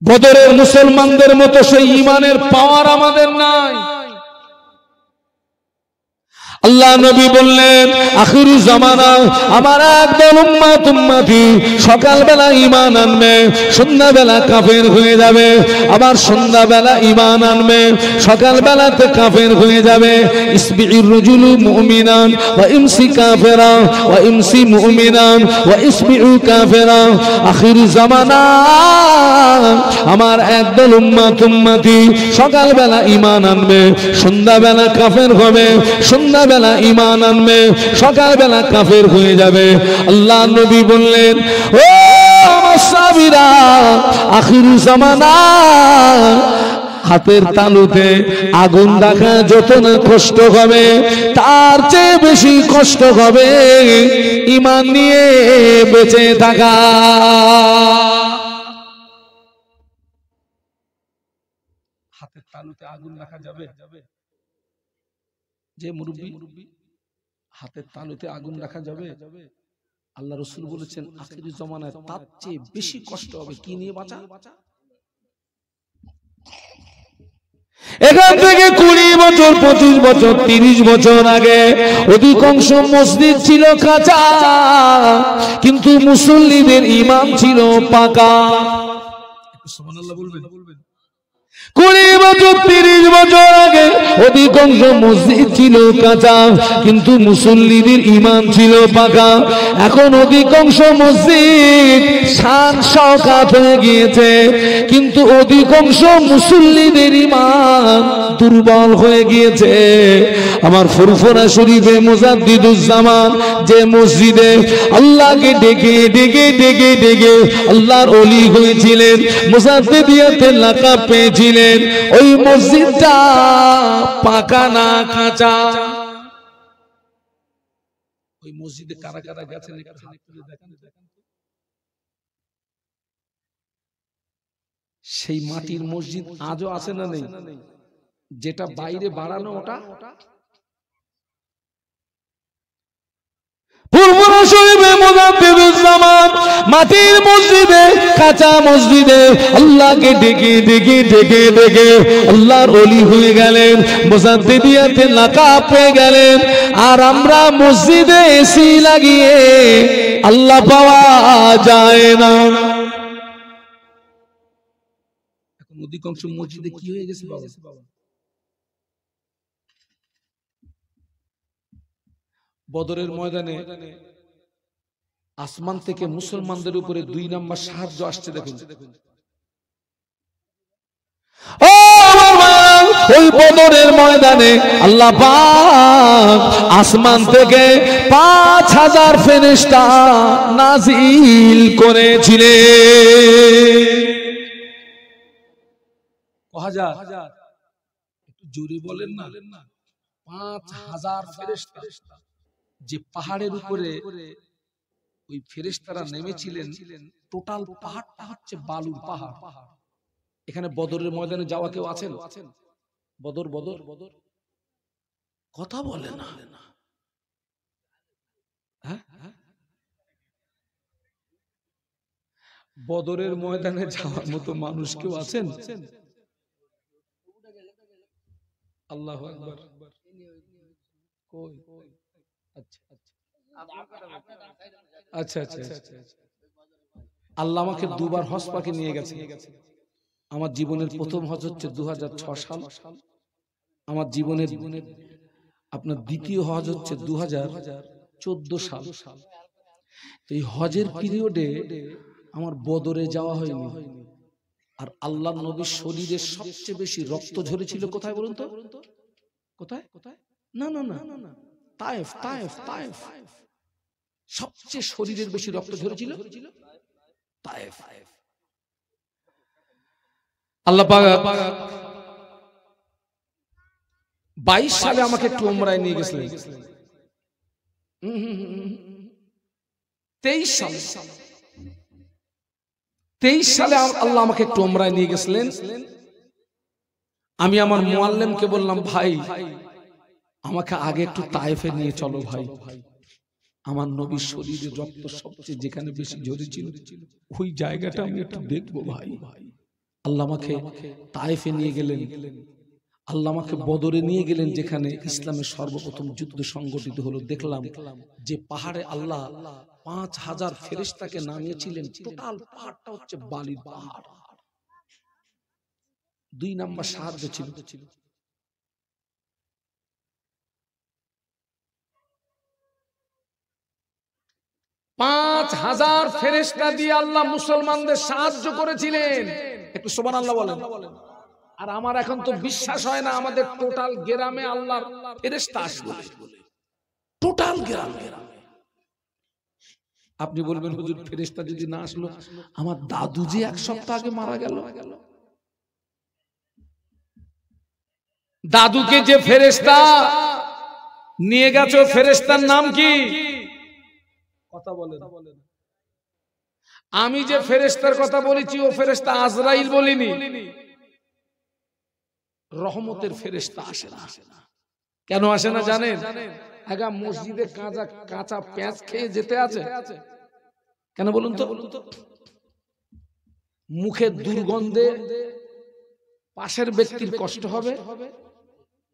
বদরের মুসলমানদের মতো সেই ঈমানের পাওয়ার আমাদের নাই। আল্লাহ নবী বললেন আখিরু জামানা আমার একদল উম্মতি সকালবেলা ঈমান আনবে, সন্ধ্যাবেলা কাফের হয়ে যাবে, আবার সন্ধ্যাবেলা ঈমান আনবে, সকালবেলাতে কাফের হয়ে যাবে। ইসবিউর রাজুলু মুমিনান ওয়া ইমসি কাফিরা ওয়া ইমসি মুমিনান ওয়া ইসবিউ কাফিরা। আখিরু জামানা আমার একদল উম্মতি সকালবেলা ঈমান আনবে, সন্ধ্যাবেলা কাফের হবে, সন্ধ্যাবেলা ঈমান আনবে, সকালবেলা কাফের হয়ে যাবে। আল্লাহ নবী বললেন ও আমার সাহাবীরা, আখিরু জামানা হাতের তালুতে আগুন দেখা যত না কষ্ট হবে, তার চেয়ে বেশি কষ্ট হবে ঈমান নিয়ে বেঁচে থাকা। হাতের তালুতে আগুন দেখা যাবে। যে মুরব্বী হাতের তালুতে আগুন রাখা যাবে, আল্লাহ রাসূল বলেছেন আখিরি জামানায় তার চেয়ে বেশি কষ্ট হবে। কি নিয়ে বাঁচা? এখান থেকে 20 বছর 25 বছর 30 বছর আগে অধিকাংশ মসজিদ ছিল কাঁচা, কিন্তু মুসল্লিদের ঈমান ছিল পাকা। সুবহানাল্লাহ বলবেন। 20 বছর 30 বছর আগে অধিকাংশ মসজিদ ছিল কাঁচা, কিন্তু মুসল্লিদের ঈমান ছিল পাকা। এখন অধিকাংশ মসজিদ শান শওকাত হয়ে গিয়েছে, কিন্তু অধিকাংশ মুসল্লিদের ঈমান দুর্বল হয়ে গিয়েছে। আমার ফুরফুরা শরীফে মুজাদ্দিদুজ্জামান যে মসজিদে আল্লাহকে ডেকে ডেকে ডেকে ডেকে আল্লাহর ওলি হয়েছিলেন, মুজাদ্দিদিয়াতের লাকাব পেয়েছিলেন, ওই মসজিদটা পাকা না কাঁচা। ওই মসজিদে কারা কারা গেছেন একটু হাত তুলে দেখান। সেই মাটির মসজিদ আজও আছে না নেই? যেটা বাইরে বাড়ানো ওটা ফুরফুরা শরীফে মুজাদ্দিদুজ্জামান মাটির মসজিদে, কাঁচা মসজিদে আল্লাহকে ডেকে ডেকে ডেকে ডেকে আল্লাহর ওলি হয়ে গেলেন, মুজাদ্দিদিয়াতে লাকাব পেয়ে গেলেন। আর আমরা মসজিদে এসি লাগিয়ে আল্লাহ পাওয়া যায় না। এখন অধিকাংশ মসজিদে কি হয়ে গেছে বাবা? বদরের ময়দানে আসমান থেকে মুসলমানদের উপরে 2 নাম্বার সাহায্য আসছে। দেখুন ওই বদরের ময়দানে আল্লাহ পাক আসমান থেকে 5000 ফেরেশতা নাজিল করেছিলেন। একটু জোরে বলেন না। 5000 ফেরেশতা। যে পাহাড়ের উপরে ওই ফেরেশতারা নেমেছিলেন, টোটাল পাহাড়টা হচ্ছে বালুর পাহাড়। এখানে বদরের ময়দানে যাওয়া কেউ আছেন? বদর বদর বদর কথা বলে না। বদরের ময়দানে যাওয়ার মতো মানুষ কেউ আছেন? আল্লাহু আকবার। আচ্ছা আচ্ছা আচ্ছা। আল্লাহ আমাকে 2 বার হজ পাকে নিয়ে গেছে। আমার জীবনের প্রথম হজ হচ্ছে 2006 সাল। আমার জীবনের আপনার দ্বিতীয় হজ হচ্ছে 2014 সাল। এই হজের পিরিয়ডে আমার বদরে যাওয়া হয়নি। আর আল্লাহর নবীর শরীরে সবচেয়ে বেশি রক্ত ঝরেছিল কোথায় বলুন তো? কোথায়? না না না, তায়েফ তায়েফ তায়েফ। সবচেয়ে শরীরের বেশি রক্ত ঝরেছিল তায়েফ। আল্লাহ পাক 22 সালে আমাকে একটু উমরায় নিয়ে গেছিলেন। 23 সালে আল্লাহ আমাকে একটু উমরায় নিয়ে গেছিলেন। আমি আমার মুআল্লিমকে বললাম, ভাই আমাকে আগে একটু তায়েফে নিয়ে চলো ভাই। আমার নবীর শরীরে রক্ত সবচেয়ে যেখানে বেশি ঝরেছিল ওই জায়গাটা আমি একটু দেখবো ভাই। আল্লাহ আমাকে তায়েফে নিয়ে গেলেন। আল্লাহ আমাকে বদরে নিয়ে গেলেন, যেখানে ইসলামের সর্বপ্রথম যুদ্ধ সংগঠিত হলো। দেখলাম যে পাহাড়ে আল্লাহ 5000 ফেরেশতাকে নামিয়েছিলেন। টোটাল পাহাড়টা হচ্ছে বালির পাহাড়। 2 নাম্বার সাহায্য ছিল। 5000 ফেরেশতা দিয়ে আল্লাহ মুসলমানদের সাহায্য করেছিলেন। একটু সুবহানাল্লাহ বলেন। আর আমার এখন তো বিশ্বাস হয় না আমাদের টোটাল গ্রামে আল্লাহর ফেরেশতা আসলো। টোটাল গ্রামে। আপনি বলবেন হুজুর ফেরেশতা যদি না আসলো, আমার দাদু যে 1 সপ্তাহ আগে মারা গেল, দাদুকে যে ফেরেশতা নিয়ে গেছে ফেরেশতার নাম কি? কথা বলেন। আমি যে ফেরেশতার কথা বলেছি ও ফেরেশতা আজরাইল বলিনি। রহমতের ফেরেশতা আসে না। কেন আসে না জানেন? আগা মসজিদে কাঁচা পেঁয়াজ খেয়ে যেতে আছে। কেন বলুন তো? মুখের দুর্গন্ধে পাশের ব্যক্তির কষ্ট হবে,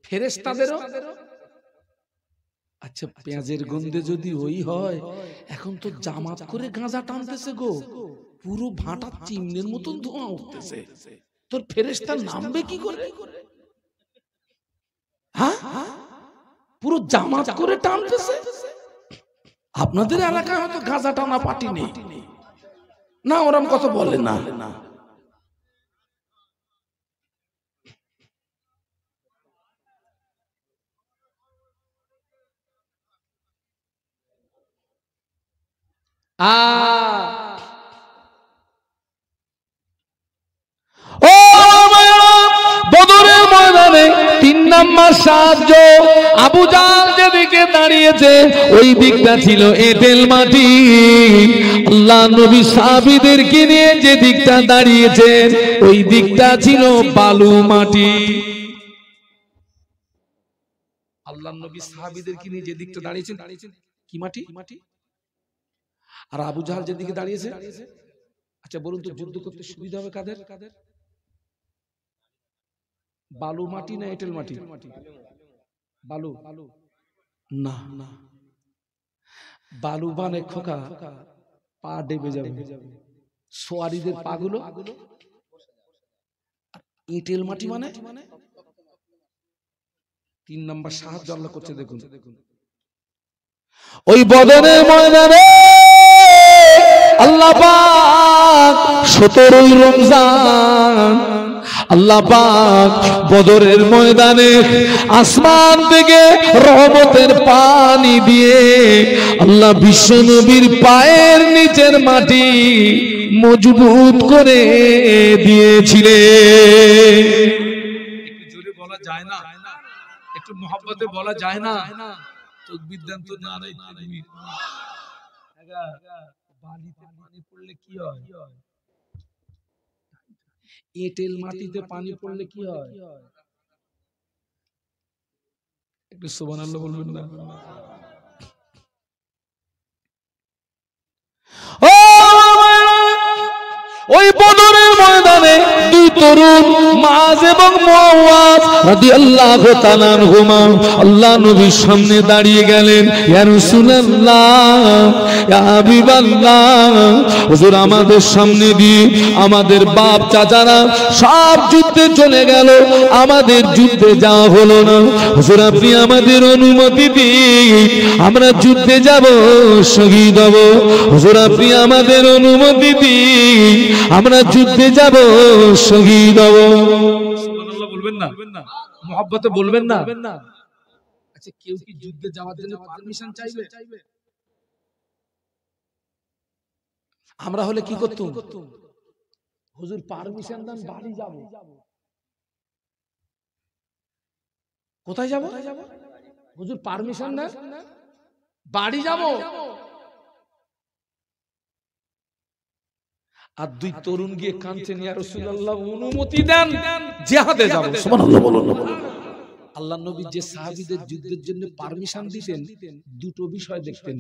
ফেরেশতাদেরও। আচ্ছা পেঁয়াজের গন্ধে যদি ওই হয়, এখন তো জামাত করে গাঁজা টানতেছে গো, পুরো ভাটা চিমনের মতন ধোঁয়া উঠতেছে। তোর ফেরেশতা নামবে কি করে? হ্যাঁ, পুরো জামাত করে টানতেছে। আপনাদের এলাকায় হয়তো গাঁজা টানা পার্টি নেই না, ওরম কত বলে না। বদরের ময়দানে 3 নাম্বার সাহায্য। আবু জাহল যেদিকে দাঁড়িয়েছে ওই দিকটা ছিল এঁটেল মাটি। আল্লাহ নবী সাহাবীদেরকে নিয়ে যে দিকটা দাঁড়িয়েছেন ওই দিকটা ছিল বালু মাটি। আল্লাহ নবী সাহাবীদেরকে নিয়ে যে দিকটা দাঁড়িয়েছেন কি মাটি? আর আবু জাহাল যেদিকে দাঁড়িয়েছে, আচ্ছা বলুন তো যুদ্ধ করতে সুবিধা হবে কাদের? বালু মাটি না এঁটেল মাটি? বালু না, বালু বানে খোকা পা ডেবে যাবে, সোয়ারিদের পাগুলো। এঁটেল মাটি মানে 3 নম্বর সাহায্য আল্লাহ করছে দেখুন। ওই বদরের ময়দানে আল্লাহ পাক 17 রমজান আল্লাহ পাক বদরের ময়দানে আসমান থেকে রহমতের পানি দিয়ে আল্লাহ বিশ্ব নবীর পায়ের নিচের মাটি মজবুত করে দিয়েছিলেন। একটু জোরে বলা যায় না? একটু মহব্বতে বলা যায় না? তাকবীর দেন তো নারায়ে তাকবীর। বালিতে পানি পড়লে কি হয়? এঁটেল মাটিতে পানি পড়লে কি হয়? একটু সুবহানাল্লাহ বলবেন না? ওই বদরের ময়দানে দুই তরুণ মাআজ এবং মুআওয়াজ রাদিয়াল্লাহু তাআলা আনহুমা আল্লাহ নবীর সামনে দাঁড়িয়ে গেলেন। ইয়া রাসূলুল্লাহ, ইয়া হাবিবাল্লাহ, হুজুর আমাদের সামনে দিয়ে আমাদের বাপ চাচারা সব যুদ্ধে চলে গেল, আমাদের যুদ্ধে যাওয়া হলো না। হুজুর আপনি আমাদের অনুমতি দিন, আমরা যুদ্ধে যাব, শহীদ হব। হুজুর আপনি আমাদের অনুমতি দিন, আমরা যুদ্ধে যাব, শহীদ হব। সুবহানাল্লাহ বলবেন না? মহব্বতে বলবেন না? আচ্ছা কেউ কি যুদ্ধে যাওয়ার জন্য পারমিশন চাইবে? আমরা হলে কি করতাম? হুজুর পারমিশন দেন, বাড়ি যাব। কোথায় যাব? হুজুর পারমিশন দেন, বাড়ি যাব। আর দুই তরুণ গিয়ে কাঁদছেন, ইয়া রাসূলুল্লাহ অনুমতি দেন, জিহাদে যাব। সুবহানাল্লাহ বলুন। আল্লাহ নবী যে সাহাবীদের যুদ্ধের জন্য পারমিশন দিতেন, দুটো বিষয় দেখতেন।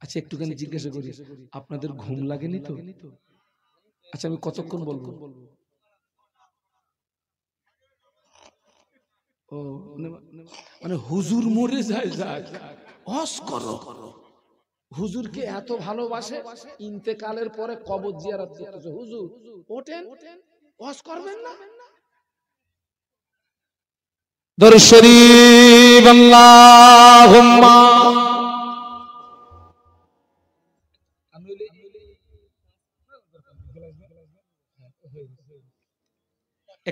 আচ্ছা একটুখানি জিজ্ঞাসা করি, আপনাদের ঘুম লাগেনি তো? আচ্ছা আমি কতক্ষণ বলবো? ও মানে হুজুর মরে যায়, যাক হস করো। হুজুরকে এত ভালোবাসে, ইন্তেকালের পরে কবর জিয়ারত করতেছে। হুজুর ওঠেন, ওয়াজ করবেন না? দরুদ শরীফ আল্লাহুম্মা।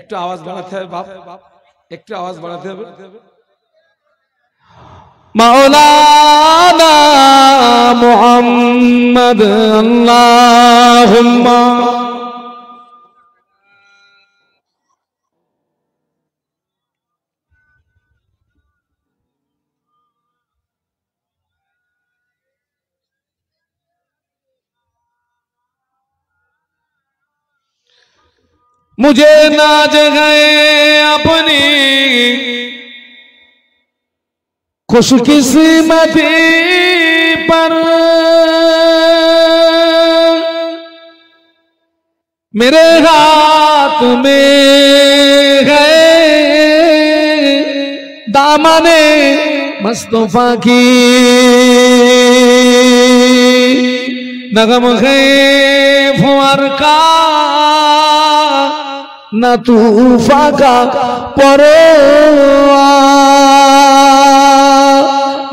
একটু আওয়াজ বাড়াতে হবে বাপ, একটু আওয়াজ বাড়াতে হবে। মাওলানা মুহাম্মদ আল্লাহুম্মা। मुझे नाज गए अपनी खुशकिस्मती पर, मेरे हाथ में है दामने मुस्तफा की, नगम है फुआर का ना तूफा का परवा,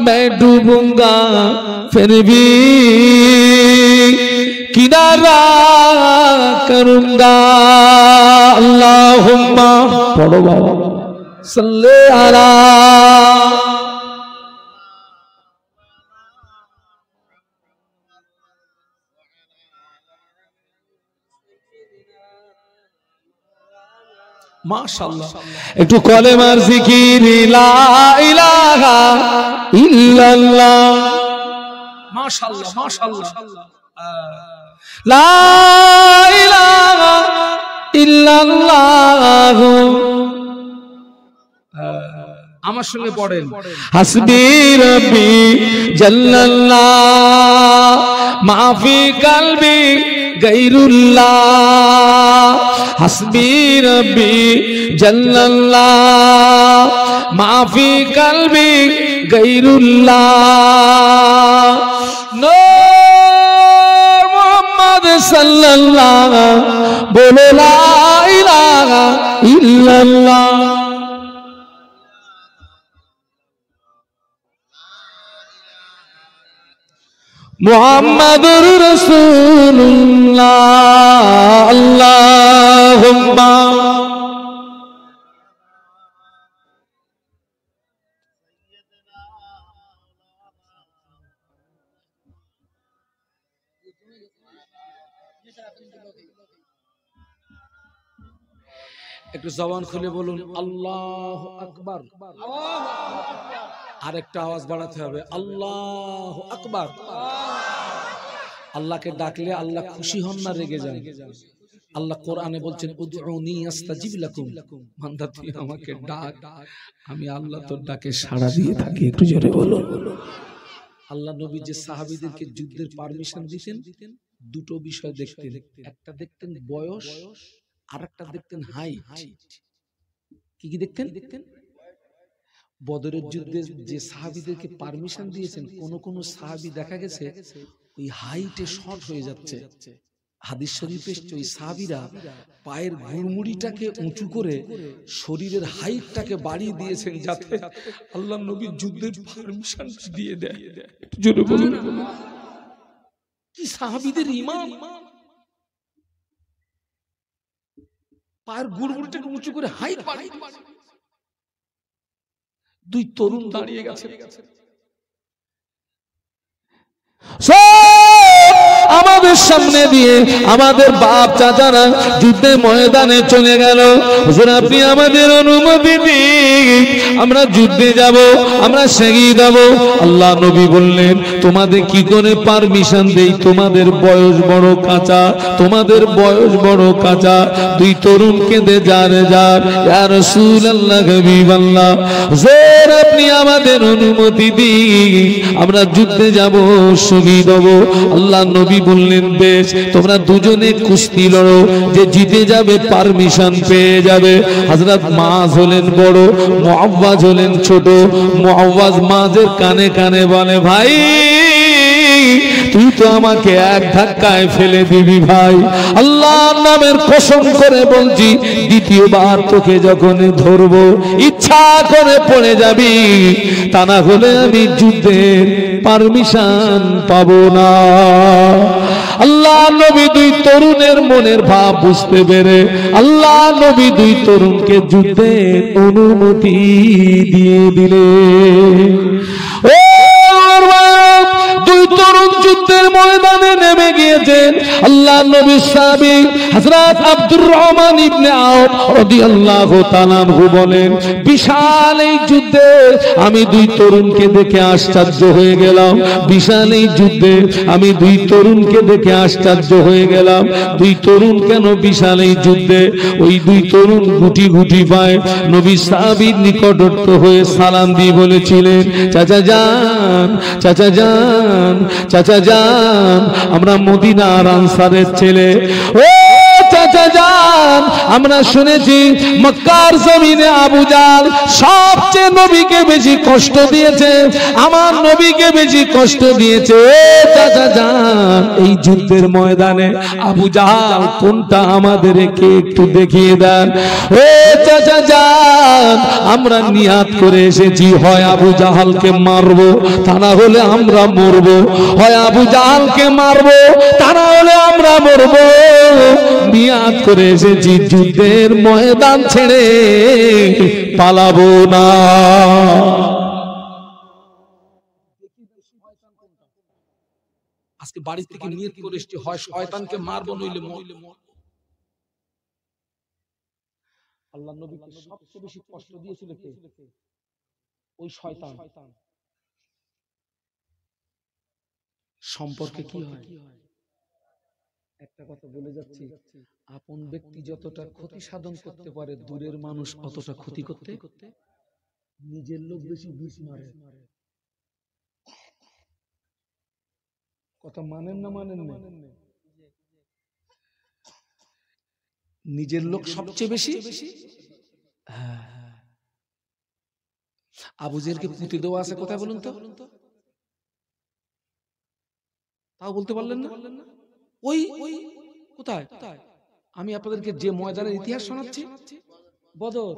मैं डूबूंगा फिर भी किनारा करूंगा। अल्लाहुम्मा पढ़ो बाबा सल्ले अला। মাশাআল্লাহ একটু কলেমার জিকির লা ইলাহা ইল্লাল্লাহ। মাশাআল্লাহ মাশাআল্লাহ। লা ইলাহা ইল্লাল্লাহ আমার সঙ্গে পড়েন, হাসবি রব্বি জাল্লাল্লাহ মাফি কলবি গায়রুল্লাহ। হাসবি রব্বি জাল্লাল্লাহ মাফি কলবি গায়রুল্লাহ। নূর মুহাম্মদ সাল্লাল্লাহ বলো লা ইলাহা ইল্লাল্লাহ। মুহাম্মাদুর রাসূলুল্লাহ আল্লাহুম্মা। একটু জবান খুলে বলুন আল্লাহু আকবার। আরেকটা আওয়াজ বাড়াতে হবে, আল্লাহু আকবার। আল্লাহকে ডাকলে আল্লাহ খুশি হন না রেগে যান? আল্লাহ কোরআনে বলছেন উদউনি আস্তাজিব লাকুম, বান্দা তুই আমাকে ডাক, আমি আল্লাহ তোর ডাকে সাড়া দিয়ে থাকি। একটু জোরে বলুন। আল্লাহ নবী যে সাহাবীদেরকে যুদ্ধের পারমিশন দিতেন, দুটো বিষয় দেখতেন। একটা দেখতেন বয়স, আর একটা দেখতেন হাইট। কি কি দেখতেন? বদরের যুদ্ধে যে সাহাবীদেরকে পারমিশন দিয়েছেন, কোন কোন সাহাবী দেখা গেছে ওই হাইটে শর্ট হয়ে যাচ্ছে। হাদিস শরীফে ওই সাহাবীরা পায়ের ঘুড়মুড়িটাকে উঁচু করে শরীরের হাইটটাকে বাড়িয়ে দিয়েছেন যাতে আল্লাহ নবী যুদ্ধের পারমিশন দিয়ে দেয়। জোরে বলুন। কি সাহাবীদের ঈমান! পায়ের ঘুড়মুড়িটাকে উঁচু করে হাইট বাড়িয়ে দিয়েছে। দুই তরুণ দাঁড়িয়ে গেছে, আমাদের সামনে দিয়ে আমাদের বাপ চাচারা যুদ্ধের ময়দানে চলে গেল। হুজুর আপনি আমাদের অনুমতি দিন, আমরা যুদ্ধে যাব, আমরা শহীদ হব। আল্লাহ নবী বললেন তোমাদের কি করে পারমিশন দেই? তোমাদের বয়স বড় কাঁচা, তোমাদের বয়স বড় কাঁচা। দুই তরুণ কেঁদে যারে যার, ইয়া রাসূলুল্লাহ হাবিবাল্লাহ হুজুর আপনি আমাদের অনুমতি দিন, আমরা যুদ্ধে যাব, শহীদ হব। আল্লাহ নবী বললেন বেশ, তোমরা দুজনে কুস্তি লড়ো, যে জিতে যাবে পারমিশন পেয়ে যাবে। হযরত মায হলেন বড়, মুআওয়াজ হলেন ছোট। মুআওয়াজ মাযের কানে কানে বলে ভাই তুই তো আমাকে এক ধাক্কায় ফেলে দিবি ভাই, আল্লাহর নামের কসম করে বলছি দ্বিতীয়বার তোকে যখন ধরবো ইচ্ছা করে পড়ে যাবি, তা না হলে আমি যুদ্ধের পারমিশন পাবো না। আল্লাহ নবী দুই তরুণের মনের ভাব বুঝতে পেরে আল্লাহ নবী দুই তরুণকে যুদ্ধের অনুমতি দিয়ে দিলেন। দুই তরুণ যুদ্ধের ময়দানে নেমে গিয়েছেন। আল্লাহ নবীর সাহাবী হযরত আব্দুর রহমান ইবনে আওফ রাদিয়াল্লাহু তাআলা আনহু বলেন বিশাল এই যুদ্ধে আমি দুই তরুণকে দেখে আশ্চর্য হয়ে গেলাম। বিশাল এই যুদ্ধে আমি দুই তরুণকে দেখে আশ্চর্য হয়ে গেলাম। দুই তরুণ কেন বিশাল এই যুদ্ধে? ওই দুই তরুণ গুটি গুটি পায় নবী সাহাবীর নিকটস্থ হয়ে সালাম দিয়ে বলেছিলেন চাচা যান, চাচা যান, চাচা যান, আমরা মদিনার আনসারের ছেলে। ও চাচা যান, আমরা শুনেছি মক্কার জমিনে আবু জাহল সবচেয়ে নবীকে বেশি কষ্ট দিয়েছে, আমার নবীকে বেশি কষ্ট দিয়েছে। চাচা যান, এই যুদ্ধের ময়দানে আবু জাহল কোনটা আমাদেরকে একটু দেখিয়ে দেন। ও চাচা যান, আমরা নিয়াত করে এসেছি হয় আবু জাহলকে মারবো, তা না হলে আমরা মরবো। হয় আবু জাহলকে মারবো, তা না হলে আমরা মরবো। নিয়াত করে এসেছি যুদ্ধের ময়দান ছেড়ে পালাবো না। আজকে বাড়ি থেকে নিয়ত করে এসেছি হয় শয়তানকে মারবো নইলে মরবো। আল্লাহ নবীকে সবচেয়ে বেশি কষ্ট দিয়েছিল কে? ওই শয়তান। সম্পর্কে কি হয়? একটা কথা বলে যাচ্ছি, আপন ব্যক্তি যতটা ক্ষতি সাধন করতে পারে দূরের মানুষ অতটা ক্ষতি করতে নিজের লোক বেশি বিষ মারে। কথা মানেন না মানেন না? নিজের লোক সবচেয়ে বেশি। আবু জেহেলকে পুঁতে দেওয়া আছে কোথায় বলুন তো? তাও বলতে পারলেন না? ওই কোথায়? আমি আপনাদেরকে যে ময়দানের ইতিহাস শোনাচ্ছি, বদর।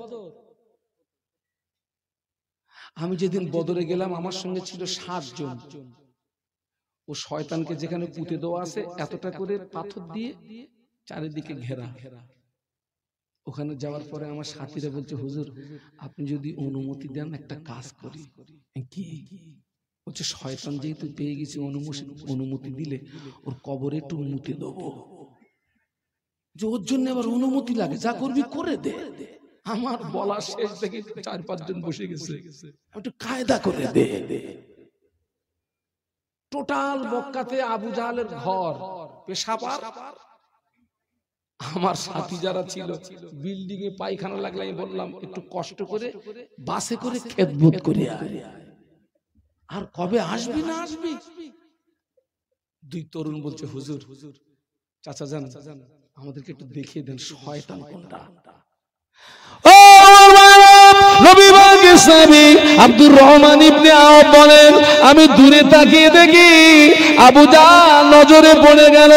আমি যেদিন বদরে গেলাম আমার সঙ্গে ছিল 60 জন। ও শয়তানকে যেখানে পুঁতে দেওয়া আছে এতটা করে পাথর দিয়ে চারিদিকে ঘেরা। ওখানে যাওয়ার পরে আমার সাথীরা বলছে, হুজুর আপনি যদি অনুমতি দেন একটা কাজ করি। কি বলছে? শয়তান যেহেতু পেয়ে গেছে, অনুমতি দিলে ওর কবরে একটু মুতে দেবো। যে ওর জন্য আবার অনুমতি লাগে, যা করবি করে দে। আমার বলা শেষ থেকে 4-5 জন বসে গেছে, একটু কায়দা করে দে। টোটাল মক্কাতে আবু জাহেলের ঘর পেশাবার। আমার সাথী যারা ছিল বিল্ডিং এ পায়খানা লাগলে আমি বললাম একটু কষ্ট করে বাসে করে খেদমত করে আয়। আর কবে আসবি না আসবি? 2 তরুণ বলছে, হুজুর চাচা যান আমাদেরকে একটু দেখিয়ে দেন শয়তান কোনটা। নবী পাকের সাহাবী আব্দুর রহমান ইবনে আওফ বলেন, আমি দূরে তাকিয়ে দেখি আবু জাহল নজরে পড়ে গেল।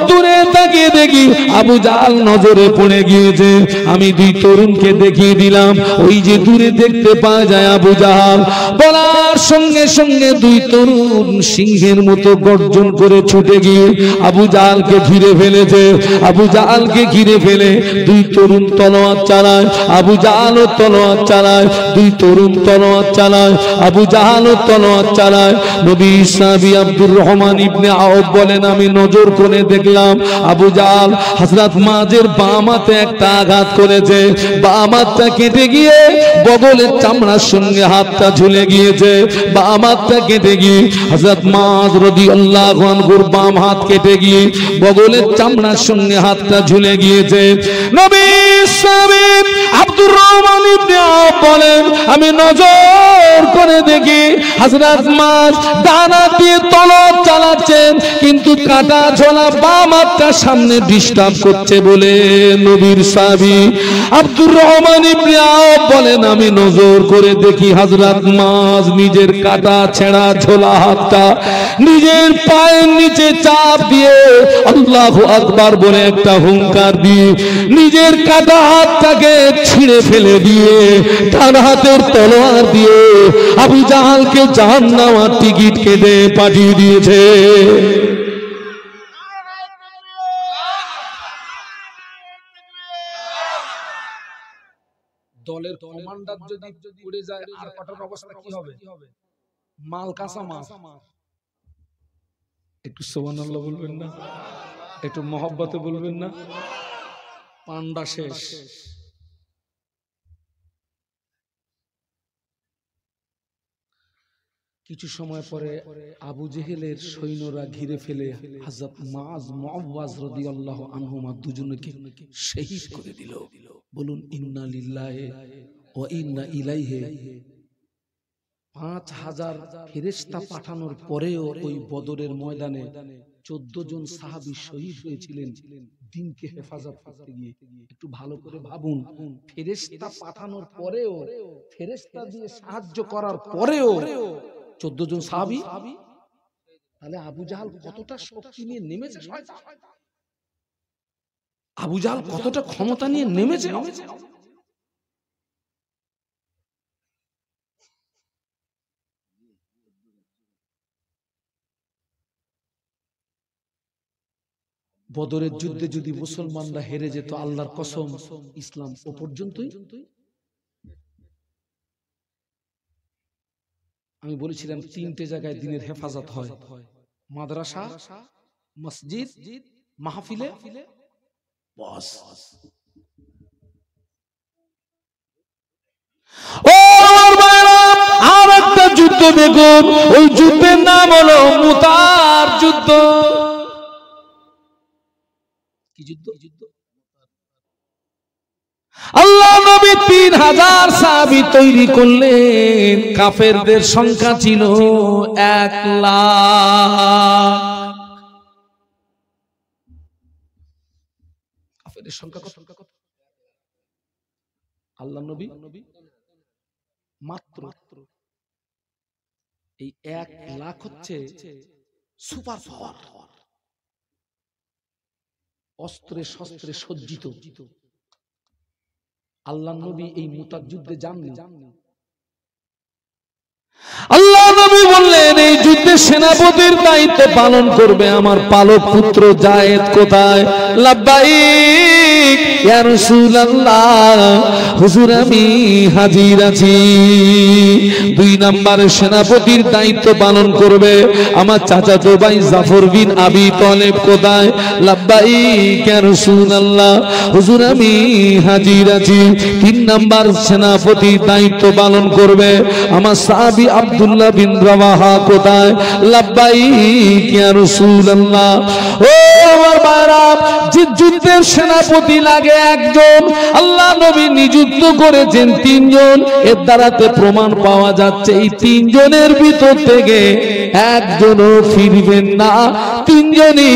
দূরে তাকিয়ে দেখি আবু জাহল নজরে পড়ে গিয়েছে। আমি 2 তরুণকে দেখিয়ে দিলাম, ওই যে দূরে দেখতে পাওয়া যায় আবু জাহল। বলার সঙ্গে সঙ্গে 2 তরুণ সিংহের মতো গর্জন করে ছুটে গিয়ে আবু জাহলকে ঘিরে ফেলেছে। আবু জাহলকে ঘিরে ফেলে 2 তরুণ তলোয়ার চালায়, আবু জাহলও তলোয়ার চালায়। 2 তরুণ তলোয়ার চালায়, আবু জাহলও তলোয়ার চালায়। নবী সাহাবী আব্দুর রহমান ইবনে আওফ বলেন, আমি নজর করে দেখলাম আবু জাহল হযরত মাযের বাম হাতে একটা আঘাত করেছে। বাম হাতটা কেটে গিয়ে বগলের চামড়ার সঙ্গে হাতটা ঝুলে গিয়েছে। বাম হাতটা কেটে গিয়ে হযরত মায রাদিয়াল্লাহু আনহুর বাম হাত কেটে গিয়ে বগলের চামড়ার সঙ্গে হাতটা ঝুলে গিয়েছে। নবী সাহাবী আব্দুর রহমান ইবনে আওফ বলেন, আমি নজর করে দেখি হযরত মায ডান হাত দিয়ে তলোয়ার চালাচ্ছেন, কিন্তু কাটা ঝোলা বাম হাতটা সামনে ডিস্টার্ব করছে বলে নবীর সাহাবী আব্দুর রহমান ইবনে আওফ বলেন, আমি নজর করে দেখি হযরত মায নিজের কাটা ছেঁড়া ঝোলা হাতটা নিজের পায়ের নিচে চাপ দিয়ে আল্লাহু আকবার বলে একটা হুঙ্কার দিয়ে নিজের কাটা হাতটাকে ছিঁড়ে ফেলে দিয়ে ডান হাতের তলোয়ার দিয়ে আবু জাহলকে জাহান্নামের টিকিট কেটে পাঠিয়ে দিয়েছে। দলের কমান্ডার যদি পড়ে যায় আর কটার অবস্থা কি হবে? মাল কাঁচা মাছ। একটু সুবহানাল্লাহ বলবেন না? একটু মহব্বতে বলবেন না? পান্ডা শেষ। কিছু সময় পরে আবু জেহেলের সৈন্যরা ঘিরে ফেলে হযরত মায মুআওয়াজ রাদিয়াল্লাহু আনহুমা দুজনকে শহীদ করে দিল। বলুন ইন্না লিল্লাহি ওয়া ইন্না ইলাইহি। 5000 ফেরেশতা পাঠানোর পরেও ওই বদরের ময়দানে 14 জন সাহাবী শহীদ হয়েছিলেন দিনকে হেফাজত করতে গিয়ে। একটু ভালো করে ভাবুন, ফেরেশতা পাঠানোর পরেও, ফেরেশতা দিয়ে সাহায্য করার পরেও 14 জন সাহাবী। তাহলে আবু জাহল কতটা শক্তি নিয়ে নেমেছে, আবু জাহল কতটা ক্ষমতা নিয়ে নেমেছে। বদরের যুদ্ধে যদি মুসলমানরা হেরে যেত, আল্লাহর কসম ইসলাম ও পর্যন্তই। আমি বলেছিলাম 3টে জায়গায় দিনের হেফাজত হয়, মাদ্রাসা, মসজিদ, মাহফিলে। বস আর একটা যুদ্ধ দেখুন, ওই যুদ্ধের নাম হলো মুতার যুদ্ধ। কি যুদ্ধ? আল্লাহ নবী 3000 সাহাবী তৈরি করলেন। কাফেরদের সংখ্যা ছিল 1 লাখ। কাফেরদের সংখ্যা কত? আল্লাহ নবী মাত্র এই 1 লাখ হচ্ছে সুপার পাওয়ার, অস্ত্রে শস্ত্রে সজ্জিত। আল্লাহ নবী এই মুতার যুদ্ধে যাননি। আল্লাহ নবী বললেন এই যুদ্ধে সেনাপতির দায়িত্ব পালন করবে আমার পালক পুত্র যায়েদ। কোথায়? লাব্বাইক ইয়া রাসূলুল্লাহ, হুজুর আমি হাজির আছি। 2 নম্বরে সেনাপতির দায়িত্ব পালন করবে আমার চাচাতো ভাই জাফর বিন আবি তালেব। কোথায়? লাব্বাইক ইয়া রাসূলুল্লাহ, হুজুর আমি হাজির আছি। 3 নম্বর সেনাপতির দায়িত্ব পালন করবে আমার সাহাবী আব্দুল্লাহ বিন রাওয়াহা। কোথায়? লাব্বাইক ইয়া রাসূলুল্লাহ। ও আমার ভাইরা, যে যুদ্ধের সেনাপতি লাগে একজন, আল্লাহ নবী নিযুক্ত করেছেন 3 জন। এর দ্বারাতে প্রমাণ পাওয়া যাচ্ছে এই 3 জনের ভিতর থেকে একজনও ফিরবেন না, 3 জনই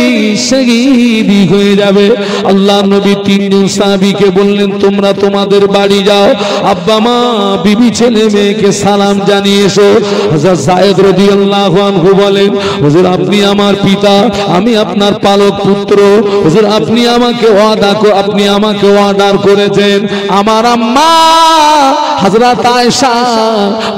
শহীদ হয়ে যাবে। আল্লাহ নবী 3 জন সাহাবীকে বললেন তোমরা তোমাদের বাড়ি যাও, আব্বা মা বিবি ছেলে মেয়েকে সালাম জানিয়ে এসো। হযরত যায়েদ রাদিয়াল্লাহু আনহু বলেন হুজুর আপনি আমার পিতা, আমি আপনার পালক পুত্র। হুজুর আপনি আমাকে অর্ডার করেছেন। আমার আম্মা হযরত আয়েশা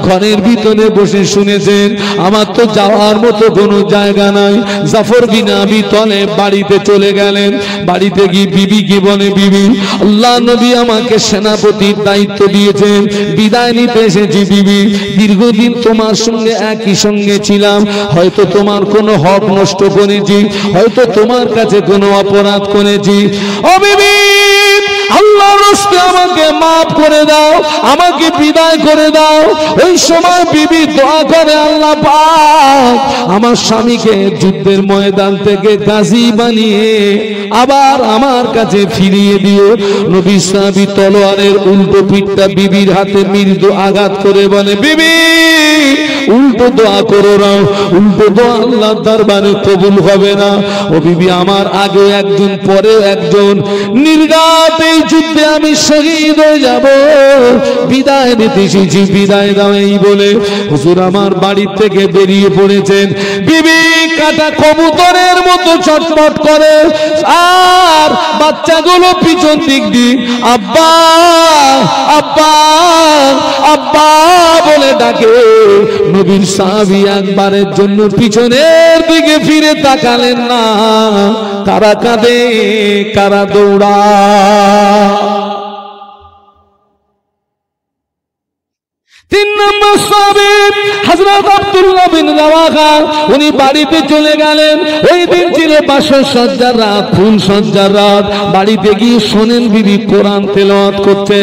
ঘরের ভিতরে বসে শুনেছেন। আমার তো যাওয়ার মতো কোনো জায়গা নাই। জাফর বিন আবি তালেব বাড়িতে চলে গেলেন। বাড়িতে গিয়ে বিবি কি বলে, বিবি আল্লাহ নবী আমাকে সেনাপতির দায়িত্ব দিয়েছেন, বিদায় নিতে এসেছি। বিবি দীর্ঘদিন তোমার সঙ্গে একই সঙ্গে ছিলাম, হয়তো তোমার কোনো হক নষ্ট করেছি, হয়তো তোমার কাছে কোনো অপরাধ করেছি। ও বিবি আল্লাহর রাস্তে আমাকে maaf করে দাও, আমাকে বিদায় করে দাও। ওই সময় বিবি দোয়া করে আল্লাহ পাক আমার স্বামীকে যুদ্ধের ময়দান থেকে গাজী বানিয়ে আবার আমার কাছে ফিরিয়ে দিও। নবী সাহাবী তলোয়ারের উল্টো পিঠটা বিবির হাতে মৃদু আঘাত করে বলে বিবি উল্টো দোয়া করো না, উল্টো দোয়া আল্লাহর দরবারে কবুল হবে না। ও বিবি আমার আগে একজন পরে একজন, নির্ঘাত এই যুদ্ধে আমি শহীদ হয়ে যাব, বিদায় নিতে এসেছি, বিদায় দাও। এই বলে হুজুর আমার বাড়ি থেকে বেরিয়ে পড়েছেন। বিবি কাটা কবুতরের মতো ছটফট করে আর বাচ্চাগুলো পিছন দিক দিয়ে আব্বা আব্বা আব্বা বলে ডাকে। নবীর সাহাবী একবারের জন্য পিছনের দিকে ফিরে তাকালেন না। কারা কাঁদে, কারা দৌড়ায়। 3 নম্বর সাহাবী হযরত আব্দুল্লাহ বিন রাওয়াহা, উনি বাড়িতে চলে গেলেন। ওই দিন ছিল বাসর সজ্জার রাত, ফুল সজ্জার রাত। বাড়িতে গিয়ে শোনেন বিবি কোরআন তেলাওয়াত করছে।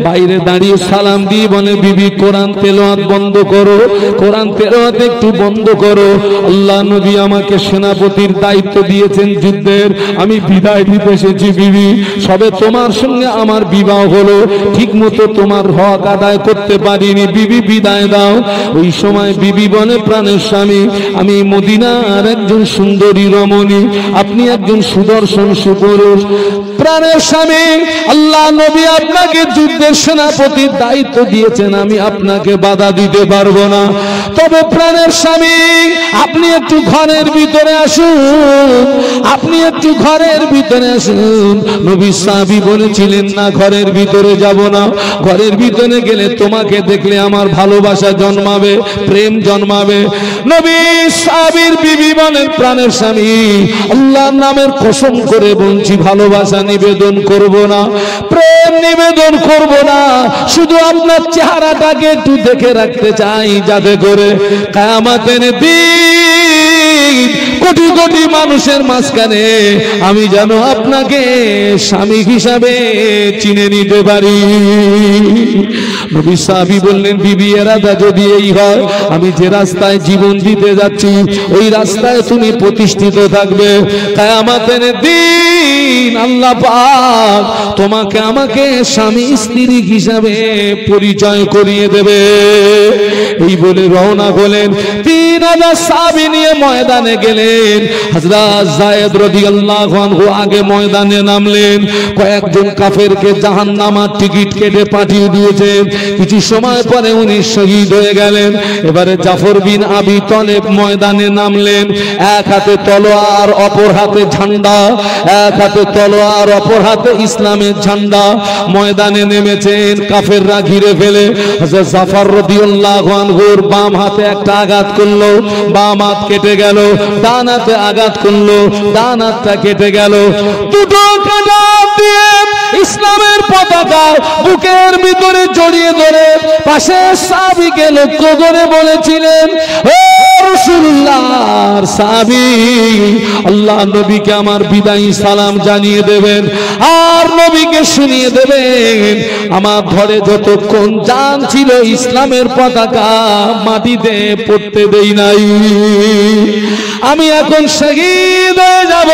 বাইরে দাঁড়িয়ে সালাম দিয়ে বলে বিবি কোরআন তেলাওয়াত বন্ধ করো, কোরআন তেলাওয়াত একটু বন্ধ করো। আল্লাহ নবী আমাকে সেনাপতির দায়িত্ব দিয়েছেন যুদ্ধের, আমি বিদায় দিতে এসেছি। বিবি সবে তোমার সঙ্গে আমার বিবাহ হলো, ঠিক মতো তোমার হক আদায় করতে পারিনি, বিবি বিদায় দাও। ওই সময় বিবি বলে প্রাণের স্বামী আমি মদিনার একজন সুন্দরী রমণী, আপনি একজন সুদর্শন সুপুরুষ। প্রাণের স্বামী আল্লাহ নবী আপনাকে যুদ্ধের সেনাপতির দায়িত্ব দিয়েছেন, আমি আপনাকে বাধা দিতে পারবো না। তবে প্রাণের স্বামী আপনি একটু ঘরের ভিতরে আসুন, আপনি একটু ঘরের ভিতরে আসুন। নবী সাহাবী বলেছিলেন না ঘরের ভিতরে যাব না, ঘরের ভিতরে গেলে তোমাকে দেখলে আমার ভালোবাসা জন্মাবে, প্রেম জন্মাবে। নবী সাহাবীর বিবি বলেন প্রাণের স্বামী আল্লাহর নামের কসম করে বলছি ভালোবাসা নিবেদন করব না, প্রেম নিবেদন করব না, শুধু আপনার চেহারাটাকে একটু দেখে রাখতে চাই, যাতে করে কিয়ামতের দিন কোটি কোটি মানুষের মাঝখানে আমি যেন আপনাকে স্বামী হিসাবে চিনে নিতে পারি। নবী সাহাবী বললেন, বিবি এরাদা যদি এই হয়, আমি যে রাস্তায় জীবন দিতে যাচ্ছি ওই রাস্তায় তুমি প্রতিষ্ঠিত থাকবে। কিয়ামতের দিন আল্লাহ পাক তোমাকে আমাকে স্বামী স্ত্রী হিসাবে পরিচয় করিয়ে দেবে। এই বলে রওনা হলেন। 3000 সাহাবী নিয়ে ময়দানে গেলেন। হযরত যায়েদ রাদিয়াল্লাহু আনহু আগে ময়দানে নামলেন। কয়েকজন কাফেরকে জাহান্নামের টিকিট কেটে পাঠিয়ে দিয়েছেন। কিছু সময় পরে উনি শহীদ হয়ে গেলেন। এবারে জাফর বিন আবি তালেব ময়দানে নামলেন। এক হাতে তলোয়ার, অপর হাতে ঝান্ডা, এক হাতে তলোয়ার, অপর হাতে ইসলামের ঝান্ডা। ময়দানে নেমেছেন, কাফেররা ঘিরে ফেলে হযরত জাফর রাদিয়াল্লাহু আনহুর বাম হাতে একটা আঘাত করলো, বাম হাত কেটে গেল। ডান হাতে আঘাত করলো, ডান হাতটা কেটে গেল। দুটো কাটা দিয়ে ইসলামের পতাকা বুকের ভিতরে জড়িয়ে ধরে পাশের সাহাবীকে লক্ষ্য করে বলেছিলেন, ও রাসূলুল্লাহর সাহাবী, আল্লাহ নবীকে আমার বিদায়ী সালাম জানিয়ে দেবেন আর নবীকে শুনিয়ে দেবেন আমার ঘরে যতক্ষণ জান ছিল ইসলামের পতাকা মাটিতে পড়তে দেই নাই। আমি এখন শহীদ হয়ে যাব,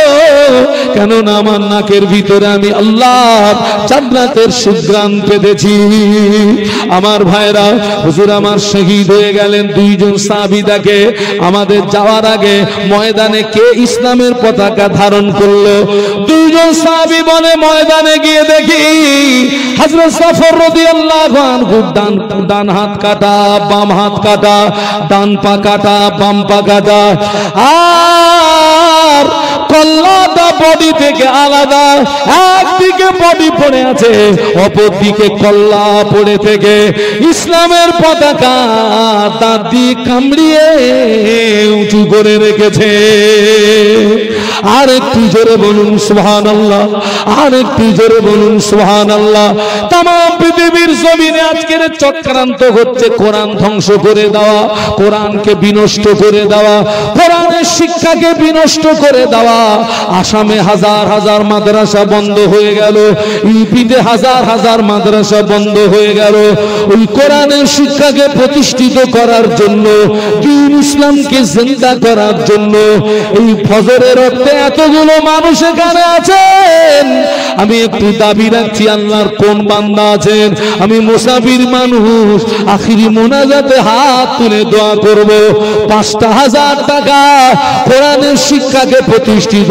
কেননা আমার নাকের ভিতরে আমি আল্লাহর জান্নাতের সুঘ্রাণ পেতেছি। আমার ভাইরা, হুজুর আমার শহীদ হয়ে গেলেন। দুইজন সাহাবী দেখে আমাদের যাওয়ার আগে ময়দানে কে ইসলামের পতাকা ধারণ করলো। দুইজন সাহাবী বলে, ময়দানে গিয়ে দেখি হযরত জাফর রাদিয়াল্লাহু আনহু ডান হাত কাটা, বাম হাত কাটা, ডান পা কাটা, বাম পা কাটা, আর কল্লাটা বডি থেকে আলাদা। একদিকে বডি পড়ে আছে, অপর দিকে কল্লা পড়ে থেকে ইসলামের পতাকা দাঁত দিয়ে কামড়িয়ে উঁচু করে রেখেছে। আর একটু জোরে বলুন সুবহানাল্লাহ, আর একটু জোরে বলুন সুবহানাল্লাহ। তাম পৃথিবীর জমিনে আজকের চক্রান্ত হচ্ছে কোরআন ধ্বংস করে দেওয়া, কোরআনকে বিনষ্ট করে দেওয়া, কোরআনের শিক্ষাকে বিনষ্ট করে দেওয়া। আসামে হাজার হাজার মাদ্রাসা বন্ধ হয়ে গেল, ইউপিতে হাজার হাজার মাদ্রাসা বন্ধ হয়ে গেল। ওই কোরআনের শিক্ষাকে প্রতিষ্ঠিত করার জন্য, দ্বীন ইসলামকে জিন্দা করার জন্য এই ফজরের রক্তে এতগুলো মানুষ এখানে আছেন। আমি একটু দাবি রাখছি, আল্লাহর কোন বান্দা আছেন, আমি মুসাফির মানুষ, আখিরি মোনাজাতে হাত তুলে দোয়া করব 5,000 টাকা কোরআনের শিক্ষাকে প্রতিষ্ঠিত